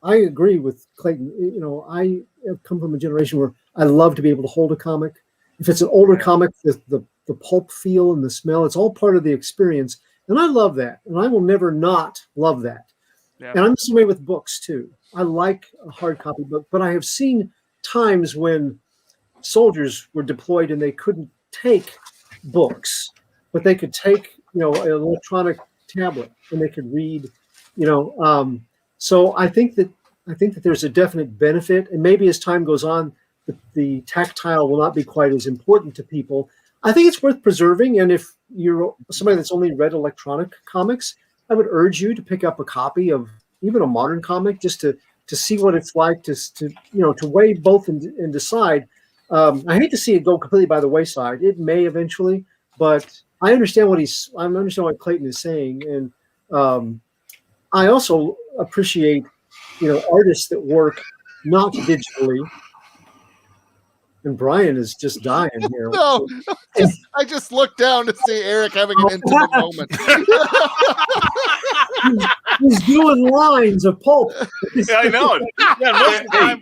I agree with Clayton. I have come from a generation where I love to be able to hold a comic. If it's an older comic, the pulp feel and the smell, it's all part of the experience. And I love that. And I will never not love that. Yeah. And I'm the same way with books, too. I like a hard copy book, but I have seen times when soldiers were deployed and they couldn't take books, but they could take, an electronic tablet and they could read, So I think that there's a definite benefit. And maybe as time goes on, the tactile will not be quite as important to people. I think it's worth preserving. And if you're somebody that's only read electronic comics, I would urge you to pick up a copy of even a modern comic just to see what it's like to weigh both and decide. I hate to see it go completely by the wayside. It may eventually, but I understand what Clayton is saying. And I also appreciate, artists that work not digitally. And Brian is just dying here. No, I just looked down to see Eric having an intimate moment. He's doing lines of pulp. Yeah, I know. Yeah, most of the time,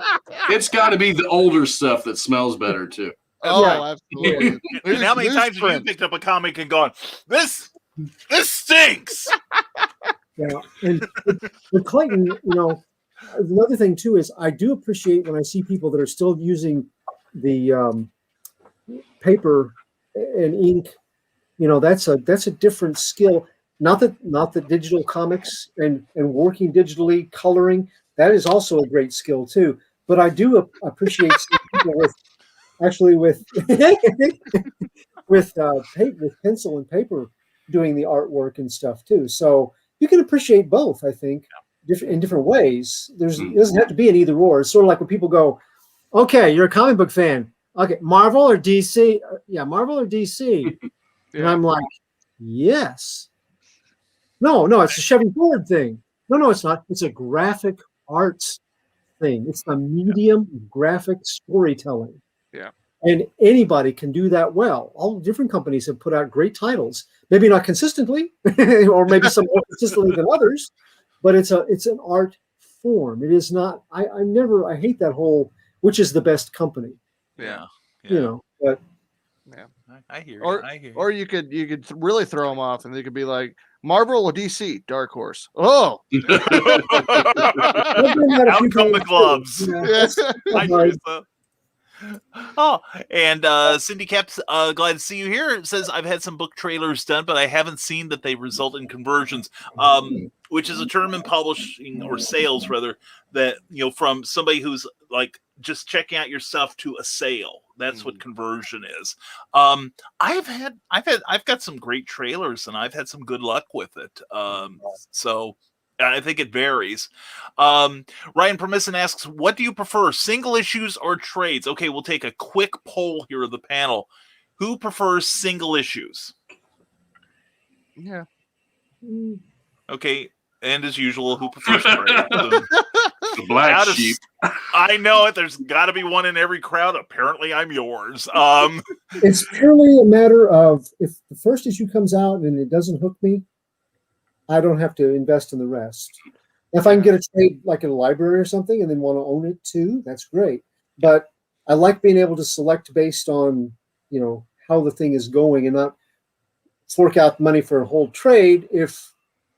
it's got to be the older stuff that smells better too. Oh, absolutely. And how many times have you picked up a comic and gone, "This stinks"? Yeah, and with Clayton, another thing too is I do appreciate when I see people that are still using the paper and ink. That's a different skill. Not that digital comics and working digitally, coloring, that is also a great skill too. But I do appreciate people with pencil and paper doing the artwork and stuff too. So you can appreciate both, I think, in different ways. It doesn't have to be an either or. It's sort of like when people go, okay, you're a comic book fan. Okay, Marvel or DC? Yeah, Marvel or DC? Yeah. And I'm like, yes. No, it's a Chevy Ford thing. No, it's not. It's a graphic arts thing. It's the medium of graphic storytelling. Yeah. And anybody can do that well. All different companies have put out great titles, maybe not consistently, or maybe some more consistently than others, but it's an art form. It is not. I hate that whole which is the best company. Yeah. You know, but yeah, I hear you. or I hear you. or you could really throw them off, and they could be like Marvel or DC, Dark Horse. Oh, Out come the gloves. Yeah. I agree, so. Oh, and Cindy Caps, glad to see you here. It says, I've had some book trailers done, but I haven't seen that they result in conversions, which is a term in publishing or sales, rather, that, you know, from somebody who's like just checking out your stuff to a sale. That's what conversion is. I've got some great trailers, and I've had some good luck with it. So I think it varies. Ryan Permisson asks, what do you prefer, single issues or trades? Okay, we'll take a quick poll here of the panel. Who prefers single issues? Yeah. Okay, and as usual, who prefers trades? The black sheep. I know it. There's got to be one in every crowd. Apparently, I'm yours. It's purely a matter of if the first issue comes out and it doesn't hook me, I don't have to invest in the rest. If I can get a trade like in a library or something and then want to own it too, that's great. But I like being able to select based on, you know, how the thing is going and not fork out money for a whole trade if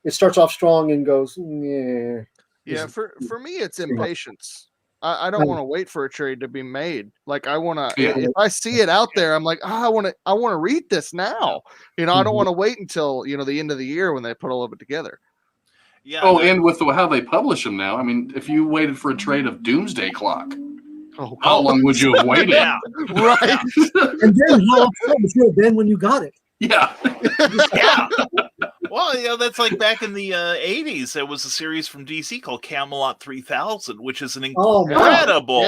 it starts off strong and goes, yeah. Yeah, for me, it's impatience. I don't want to wait for a trade to be made. Like I want to, if I see it out there, I'm like, I want to read this now. You know, I don't want to wait until, you know, the end of the year when they put all of it together. Yeah. Oh, and with how they publish them now, I mean, if you waited for a trade of Doomsday Clock, how long would you have waited? Yeah. Right. And then how upset would you have been when you got it? Yeah. Yeah. Well, you know, that's like back in the 80s. There was a series from DC called Camelot 3000, which is an incredible,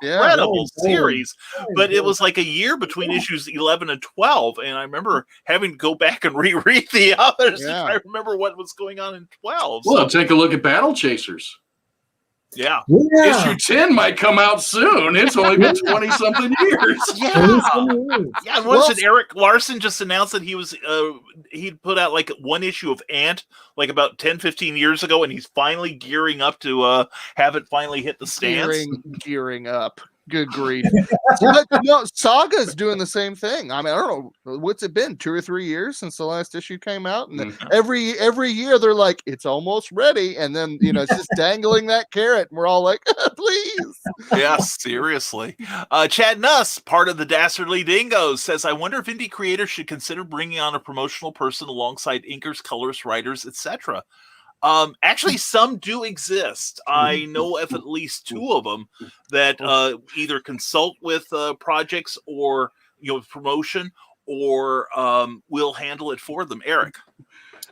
incredible series. But it was like a year between issues 11 and 12. And I remember having to go back and reread the others. Yeah. I remember what was going on in 12. Well, take a look at Battle Chasers. Yeah. Issue 10 might come out soon. It's only been 20-something years. Yeah. Yeah. And what is it? Eric Larson just announced that he was he'd put out like one issue of Ant like about 10, 15 years ago, and he's finally gearing up to have it finally hit the stands. Gearing up. Good grief. But, no, Saga's doing the same thing. I mean, I don't know, what's it been, 2 or 3 years since the last issue came out? And every year they're like, it's almost ready. And then, you know, it's just dangling that carrot. And we're all like, please. Yeah, seriously. Chad Nuss, part of the Dastardly Dingoes, says, I wonder if indie creators should consider bringing on a promotional person alongside inkers, colorists, writers, etc. Actually, some do exist. I know of at least 2 of them that either consult with projects or, you know, promotion, or will handle it for them. Eric,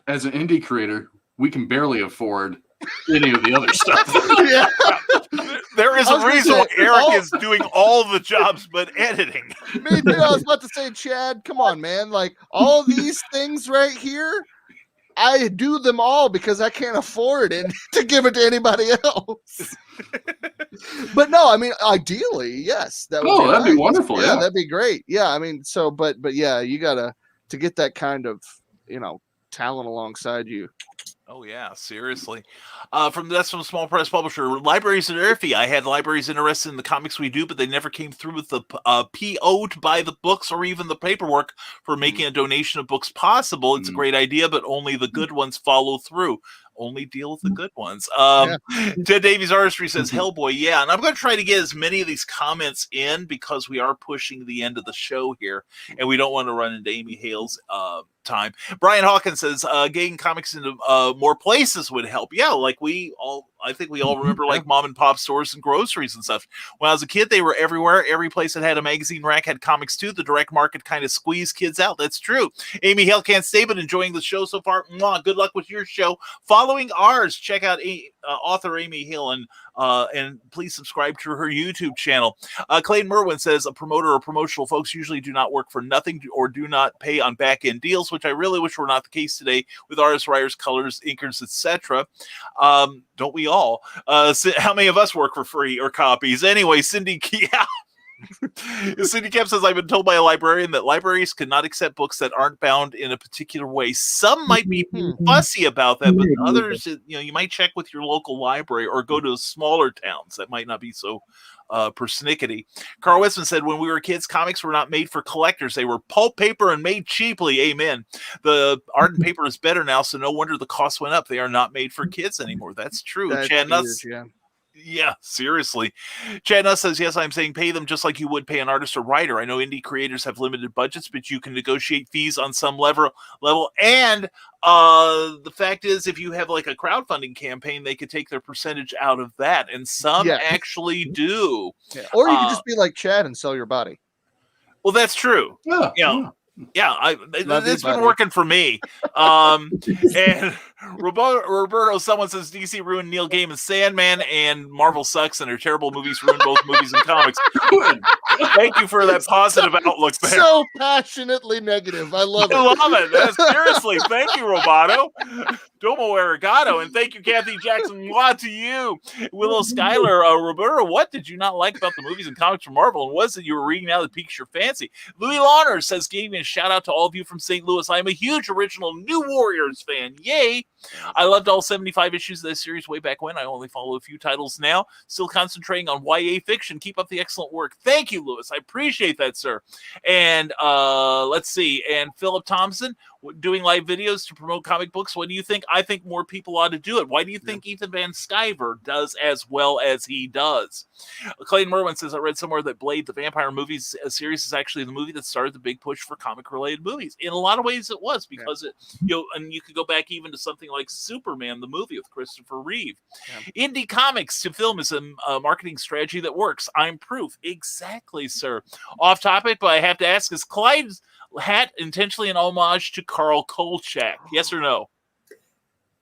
as an indie creator, we can barely afford any of the other stuff. Yeah. There is a reason why Eric is doing all the jobs but editing. Me too. I was about to say, Chad, come on, man. Like all these things right here, I do them all because I can't afford it to give it to anybody else. But no, I mean, ideally, yes. That would that'd be wonderful. Yeah, that'd be great. Yeah, I mean, so, but yeah, you gotta to get that kind of, you know, talent alongside you. Oh yeah, seriously. That's from Small Press Publisher. Libraries are iffy. I had libraries interested in the comics we do, but they never came through with the PO to buy the books or even the paperwork for making a donation of books possible. It's a great idea, but only the good ones follow through. Only deal with the good ones. Ted Davies Artistry says, Hellboy, yeah. And I'm going to try to get as many of these comments in because we are pushing the end of the show here, and we don't want to run into Amy Hale's time. Brian Hawkins says, getting comics into more places would help. Yeah, like I think we all remember like mom and pop stores and groceries and stuff. When I was a kid, they were everywhere. Every place that had a magazine rack had comics too. The direct market kind of squeezed kids out. That's true. Amy Hale can't stay, but enjoying the show so far. Mwah, good luck with your show. Following ours, check out author Amy Hale and And please subscribe to her YouTube channel. Clayton Merwin says a promoter or promotional folks usually do not work for nothing or do not pay on back-end deals, which I really wish were not the case today with artists, writers, colors, inkers, etc. Don't we all? How many of us work for free or copies? Anyway, Cindy Kemp says, I've been told by a librarian that libraries cannot accept books that aren't bound in a particular way. Some might be fussy about that, but others, you might check with your local library or go to smaller towns that might not be so persnickety. Carl Westman said, when we were kids, comics were not made for collectors. They were pulp paper and made cheaply. Amen. The art and paper is better now, so no wonder the cost went up. They are not made for kids anymore. That's true. That's Chad Nuss, huge, yeah. yeah, seriously. Chad Nuss says, yes, I'm saying pay them just like you would pay an artist or writer. I know indie creators have limited budgets, but you can negotiate fees on some level. And the fact is, if you have like a crowdfunding campaign, they could take their percentage out of that. And some actually do. Yeah. Or you could just be like Chad and sell your body. Well, that's true. Yeah, it's been working for me. And Roberto, someone says DC ruined Neil Gaiman's Sandman and Marvel sucks and their terrible movies ruined both movies and comics. Good. Thank you for that positive outlook there. So passionately negative. I love it. I love it. Seriously. Thank you, Roboto. Domo arigato. And thank you, Kathy Jackson. Mwah to you. Willow Schuyler. Roberto, what did you not like about the movies and comics from Marvel? And what is it you were reading now that piques your fancy? Louis Launer says, gave me a shout out to all of you from St. Louis. I'm a huge original New Warriors fan. Yay. I loved all 75 issues of this series way back when. I only follow a few titles now. Still concentrating on YA fiction. Keep up the excellent work. Thank you, Louis. I appreciate that, sir. And let's see. And Philip Thompson, doing live videos to promote comic books. What do you think? I think more people ought to do it. Why do you think Ethan Van Sciver does as well as he does? Clayton Merwin says, I read somewhere that Blade, the Vampire movies series, is actually the movie that started the big push for comic-related movies. In a lot of ways, it was because it, and you could go back even to something like Superman, the movie with Christopher Reeve. Yeah. Indie comics to film is a marketing strategy that works. I'm proof. Exactly, sir. Off topic, but I have to ask, is Clyde's hat intentionally an homage to Carl Kolchak? Yes or no?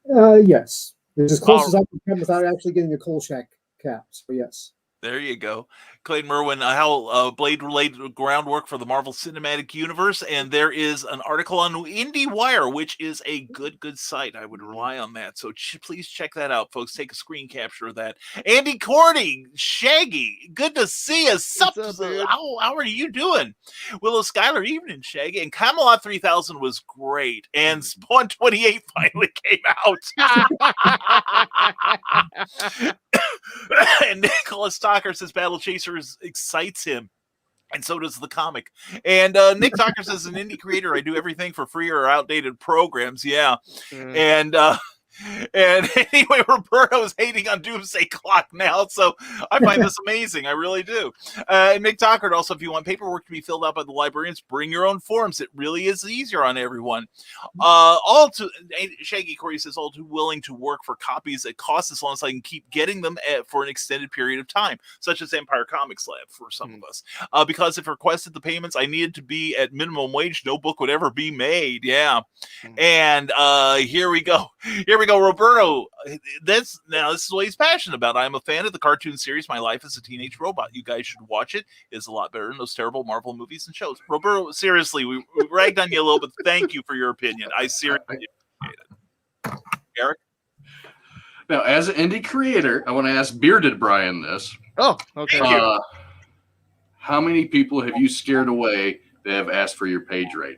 Yes. It's as close as I can come without actually getting a Kolchak cap. So yes. There you go. Clayton Merwin, how Blade related groundwork for the Marvel Cinematic Universe, and there is an article on IndieWire, which is a good site. I would rely on that. So please check that out, folks. Take a screen capture of that. Andy Cordy, Shaggy, good to see you. How are you doing? Willow Schuyler, evening, Shaggy. And Camelot 3000 was great. And Spawn 28 finally came out. And Nicholas Talker says Battle Chasers excites him. And so does the comic. And Nick Talker says, an indie creator, I do everything for free or outdated programs. Yeah. And anyway, Roberto is hating on Doomsday Clock now, so I find this amazing. I really do. And Nick Talker, also, if you want paperwork to be filled out by the librarians, bring your own forms. It really is easier on everyone. Shaggy Corey says, all too willing to work for copies at cost as long as I can keep getting them for an extended period of time, such as Empire Comics Lab for some of us. Because if requested the payments, I needed to be at minimum wage. No book would ever be made. Yeah. And here we go. Roberto, this is what he's passionate about. I'm a fan of the cartoon series My Life as a Teenage Robot. You guys should watch it. It's a lot better than those terrible Marvel movies and shows. Roberto, seriously, we ragged on you a little bit. Thank you for your opinion. I seriously appreciate it. Eric? Now, as an indie creator, I want to ask Bearded Brian this. Oh, okay. How many people have you scared away that have asked for your page rate?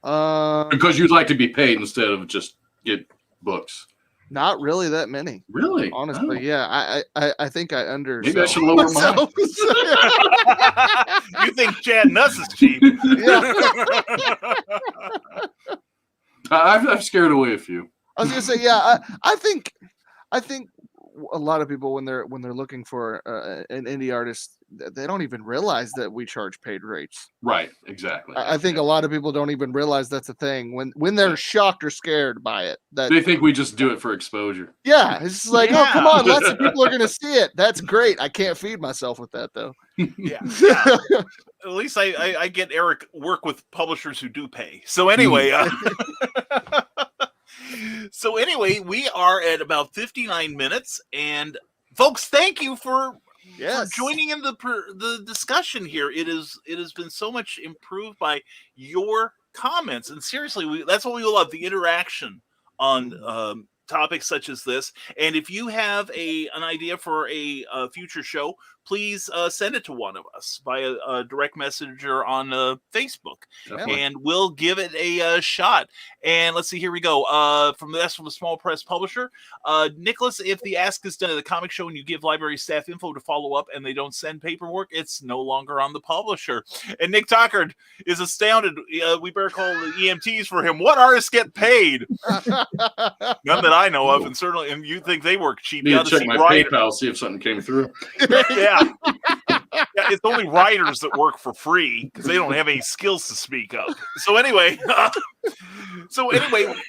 Because you'd like to be paid instead of just get books. Not really that many. Really? Honestly, yeah. I think I Maybe I should lower mine. You think Chad Nuss is cheap? Yeah. I've scared away a few. I was gonna say, yeah. I think a lot of people when they're looking for an indie artist, they don't even realize that we charge paid rates. Right, exactly. I think a lot of people don't even realize that's a thing when they're shocked or scared by it. That they think we just do it for exposure. Yeah, it's just like, oh, come on, lots of people are gonna see it. That's great. I can't feed myself with that though. Yeah. At least I get Eric work with publishers who do pay. So anyway. So anyway, we are at about 59 minutes, and folks, thank you for joining in the discussion here. It has been so much improved by your comments, and seriously, that's what we love, the interaction on topics such as this. And if you have an idea for a future show, please send it to one of us via a direct messenger on Facebook. Definitely. And we'll give it a shot. And let's see, here we go. From the small press publisher, Nicholas, if the ask is done at the comic show and you give library staff info to follow up and they don't send paperwork, it's no longer on the publisher. And Nick Tockard is astounded. We better call the EMTs for him. What artists get paid? None that I know of, and certainly, and you think they work cheap. Need to check my PayPal, see if something came through. Yeah. It's only writers that work for free because they don't have any skills to speak of. So anyway,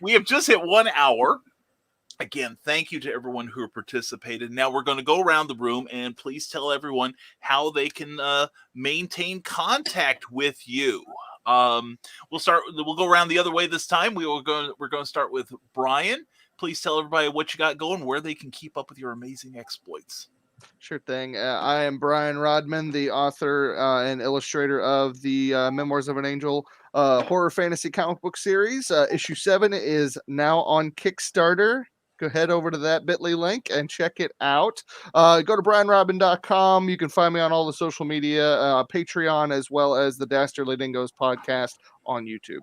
we have just hit 1 hour. Again, thank you to everyone who participated. Now we're going to go around the room and please tell everyone how they can maintain contact with you. We'll go around the other way this time. We're going to start with Brian. Please tell everybody what you got going, where they can keep up with your amazing exploits. Sure thing. I am Brian Rodman, the author and illustrator of the Memoirs of an Angel horror fantasy comic book series. Issue 7 is now on Kickstarter. Go head over to that bit.ly link and check it out. Go to brianrodman.com. You can find me on all the social media, Patreon, as well as the Dastardly Dingoes podcast on YouTube.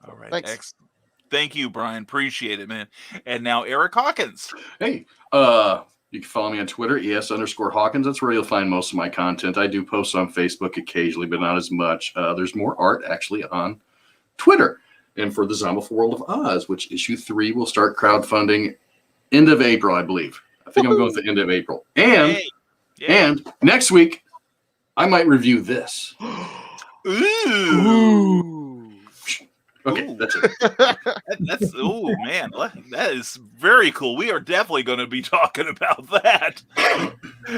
All right. Thanks. Excellent. Thank you, Brian. Appreciate it, man. And now Eric Hawkins. Hey, you can follow me on Twitter, ES_Hawkins. That's where you'll find most of my content. I do post on Facebook occasionally, but not as much. There's more art actually on Twitter. And for the Zombie World of Oz, which issue 3 will start crowdfunding end of April, I believe. I think I'm going with the end of April. And and next week, I might review this. Ooh. Okay, ooh. That's it. That's man, that is very cool. We are definitely going to be talking about that.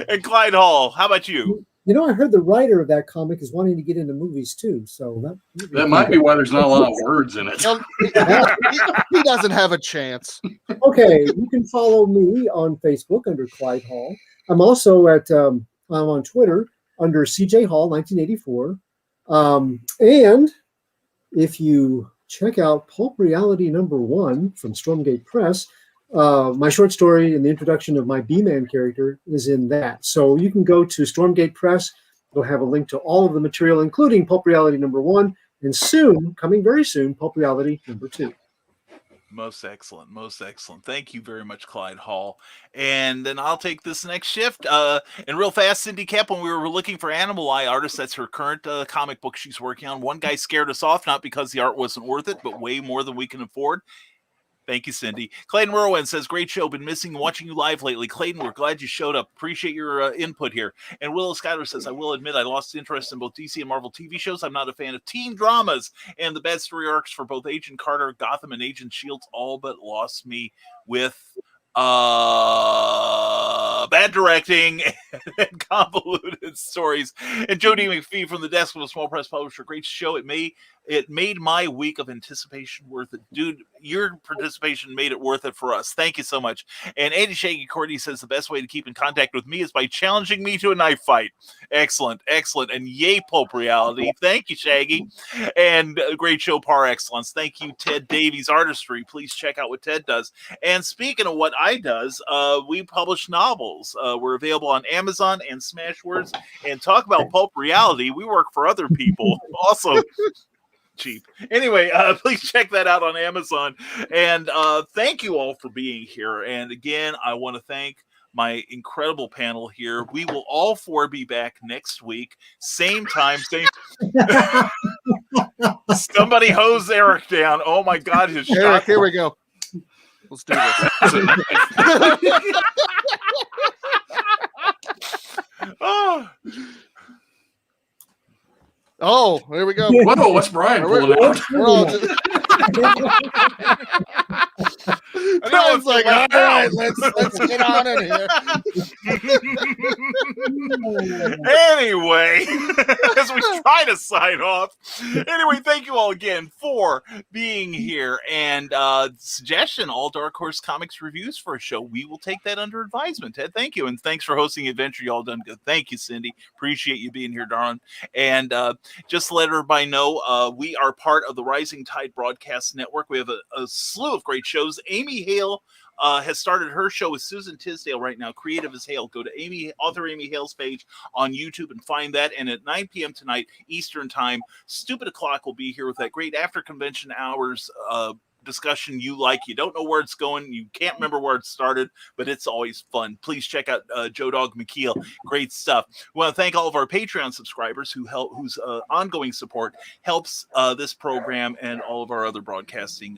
And Clyde Hall, how about you? You know, I heard the writer of that comic is wanting to get into movies too. So that might be why there's not a lot of words in it. He doesn't have a chance. Okay, you can follow me on Facebook under Clyde Hall. I'm also I'm on Twitter under CJ Hall 1984. And if you check out Pulp Reality #1 from Stormgate Press, my short story and the introduction of my B-Man character is in that. So you can go to Stormgate Press. It'll have a link to all of the material, including Pulp Reality #1, and soon, coming very soon, Pulp Reality #2. Most excellent. Most excellent. Thank you very much, Clyde Hall. And then I'll take this next shift. And real fast, Cindy Kapp, when we were looking for Animal Eye artists, that's her current comic book she's working on. One guy scared us off, not because the art wasn't worth it, but way more than we can afford. Thank you, Cindy. Clayton Merwin says, great show. Been missing watching you live lately. Clayton, we're glad you showed up. Appreciate your input here. And Willow Schuyler says, I will admit I lost interest in both DC and Marvel TV shows. I'm not a fan of teen dramas. And the bad story arcs for both Agent Carter, Gotham, and Agent Shields all but lost me with bad directing and convoluted stories. And Joe D. McPhee from the desk of a small press publisher. Great show. It made my week of anticipation worth it. Dude, your participation made it worth it for us. Thank you so much. And Andy Shaggy Courtney says the best way to keep in contact with me is by challenging me to a knife fight. Excellent, excellent. And yay, Pulp Reality. Thank you, Shaggy. And great show, par excellence. Thank you, Ted Davies Artistry. Please check out what Ted does. And speaking of what I does, we publish novels. We're available on Amazon and Smashwords. And talk about Pulp Reality. We work for other people. Also cheap. Anyway, please check that out on Amazon. And thank you all for being here. And again, I want to thank my incredible panel here. We will all four be back next week. Same time, same. Somebody hose Eric down. Oh my God, his Eric, shot. here we go. Let's do this. Oh, here we go. Whoa, what's Brian pulling out? We're all just... Brian's like, all right, let's get on in here. Anyway, as we try to sign off. Anyway, thank you all again for being here. And suggestion, all Dark Horse Comics reviews for a show. We will take that under advisement. Ted, thank you. And thanks for hosting Adventure. You all done good. Thank you, Cindy. Appreciate you being here, darling. And just to let everybody know, we are part of the Rising Tide Broadcast Network. We have a slew of great shows. Amy Hale has started her show with Susan Tisdale right now. Creative as Hale. Go to author Amy Hale's page on YouTube and find that. And at 9 p.m. tonight, Eastern Time, Stupid O'Clock will be here with that great after convention hours discussion you like. You don't know where it's going. You can't remember where it started, but it's always fun. Please check out Joe Dog McKeel. Great stuff. We want to thank all of our Patreon subscribers whose ongoing support helps this program and all of our other broadcasting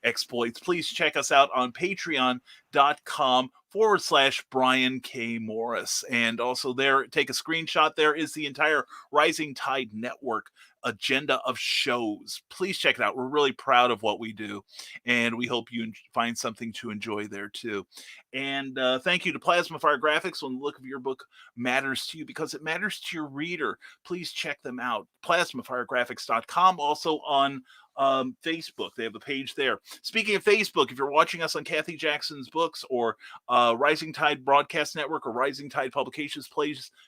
exploits. Please check us out on patreon.com/Brian K. Morris. And also there, take a screenshot. There is the entire Rising Tide Network agenda of shows. Please check it out. We're really proud of what we do, and we hope you find something to enjoy there too. And thank you to Plasma Fire Graphics. When the look of your book matters to you, because it matters to your reader, please check them out. PlasmaFireGraphics.com. Also on Facebook, they have a page there. Speaking of Facebook, if you're watching us on Kathy Jackson's books or Rising Tide Broadcast Network or Rising Tide Publications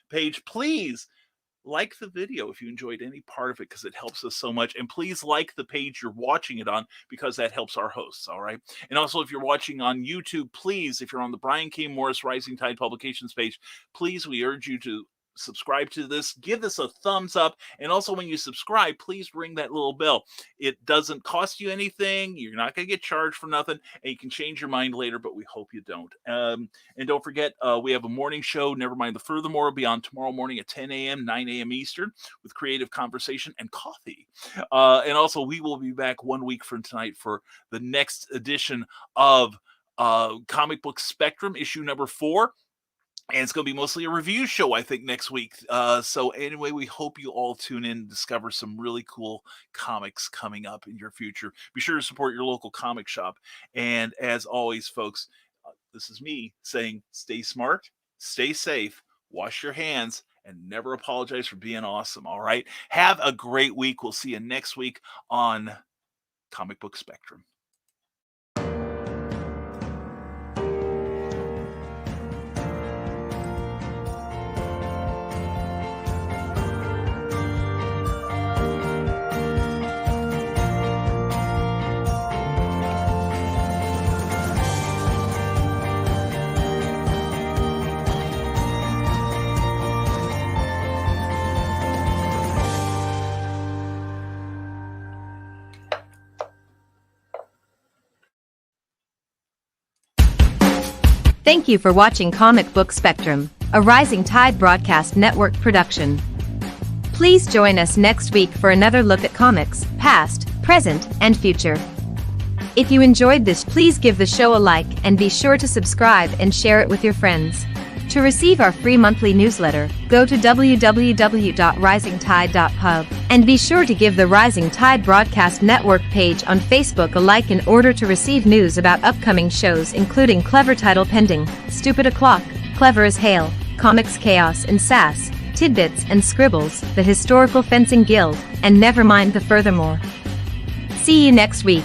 page, please like the video if you enjoyed any part of it, because it helps us so much. And please like the page you're watching it on, because that helps our hosts. All right. And also, if you're watching on YouTube, please, if you're on the Brian K. Morris Rising Tide Publications page, please, we urge you to subscribe to this, give this a thumbs up, and also when you subscribe, please ring that little bell. It doesn't cost you anything. You're not going to get charged for nothing, and you can change your mind later, but we hope you don't. And don't forget, we have a morning show, Never Mind the Furthermore, will be on tomorrow morning at 10 a.m., 9 a.m. Eastern, with creative conversation and coffee. And also, we will be back 1 week from tonight for the next edition of Comic Book Spectrum, issue number 4. And it's going to be mostly a review show, I think, next week. So anyway, we hope you all tune in and discover some really cool comics coming up in your future. Be sure to support your local comic shop. And as always, folks, this is me saying, stay smart, stay safe, wash your hands, and never apologize for being awesome. All right. Have a great week. We'll see you next week on Comic Book Spectrum. Thank you for watching Comic Book Spectrum, a Rising Tide Broadcast Network production. Please join us next week for another look at comics, past, present, and future. If you enjoyed this, please give the show a like and be sure to subscribe and share it with your friends. To receive our free monthly newsletter, go to www.risingtide.pub and be sure to give the Rising Tide Broadcast Network page on Facebook a like in order to receive news about upcoming shows, including Clever Title Pending, Stupid O'Clock, Clever as Hale, Comics Chaos and Sass, Tidbits and Scribbles, the Historical Fencing Guild, and Never Mind the Furthermore. See you next week.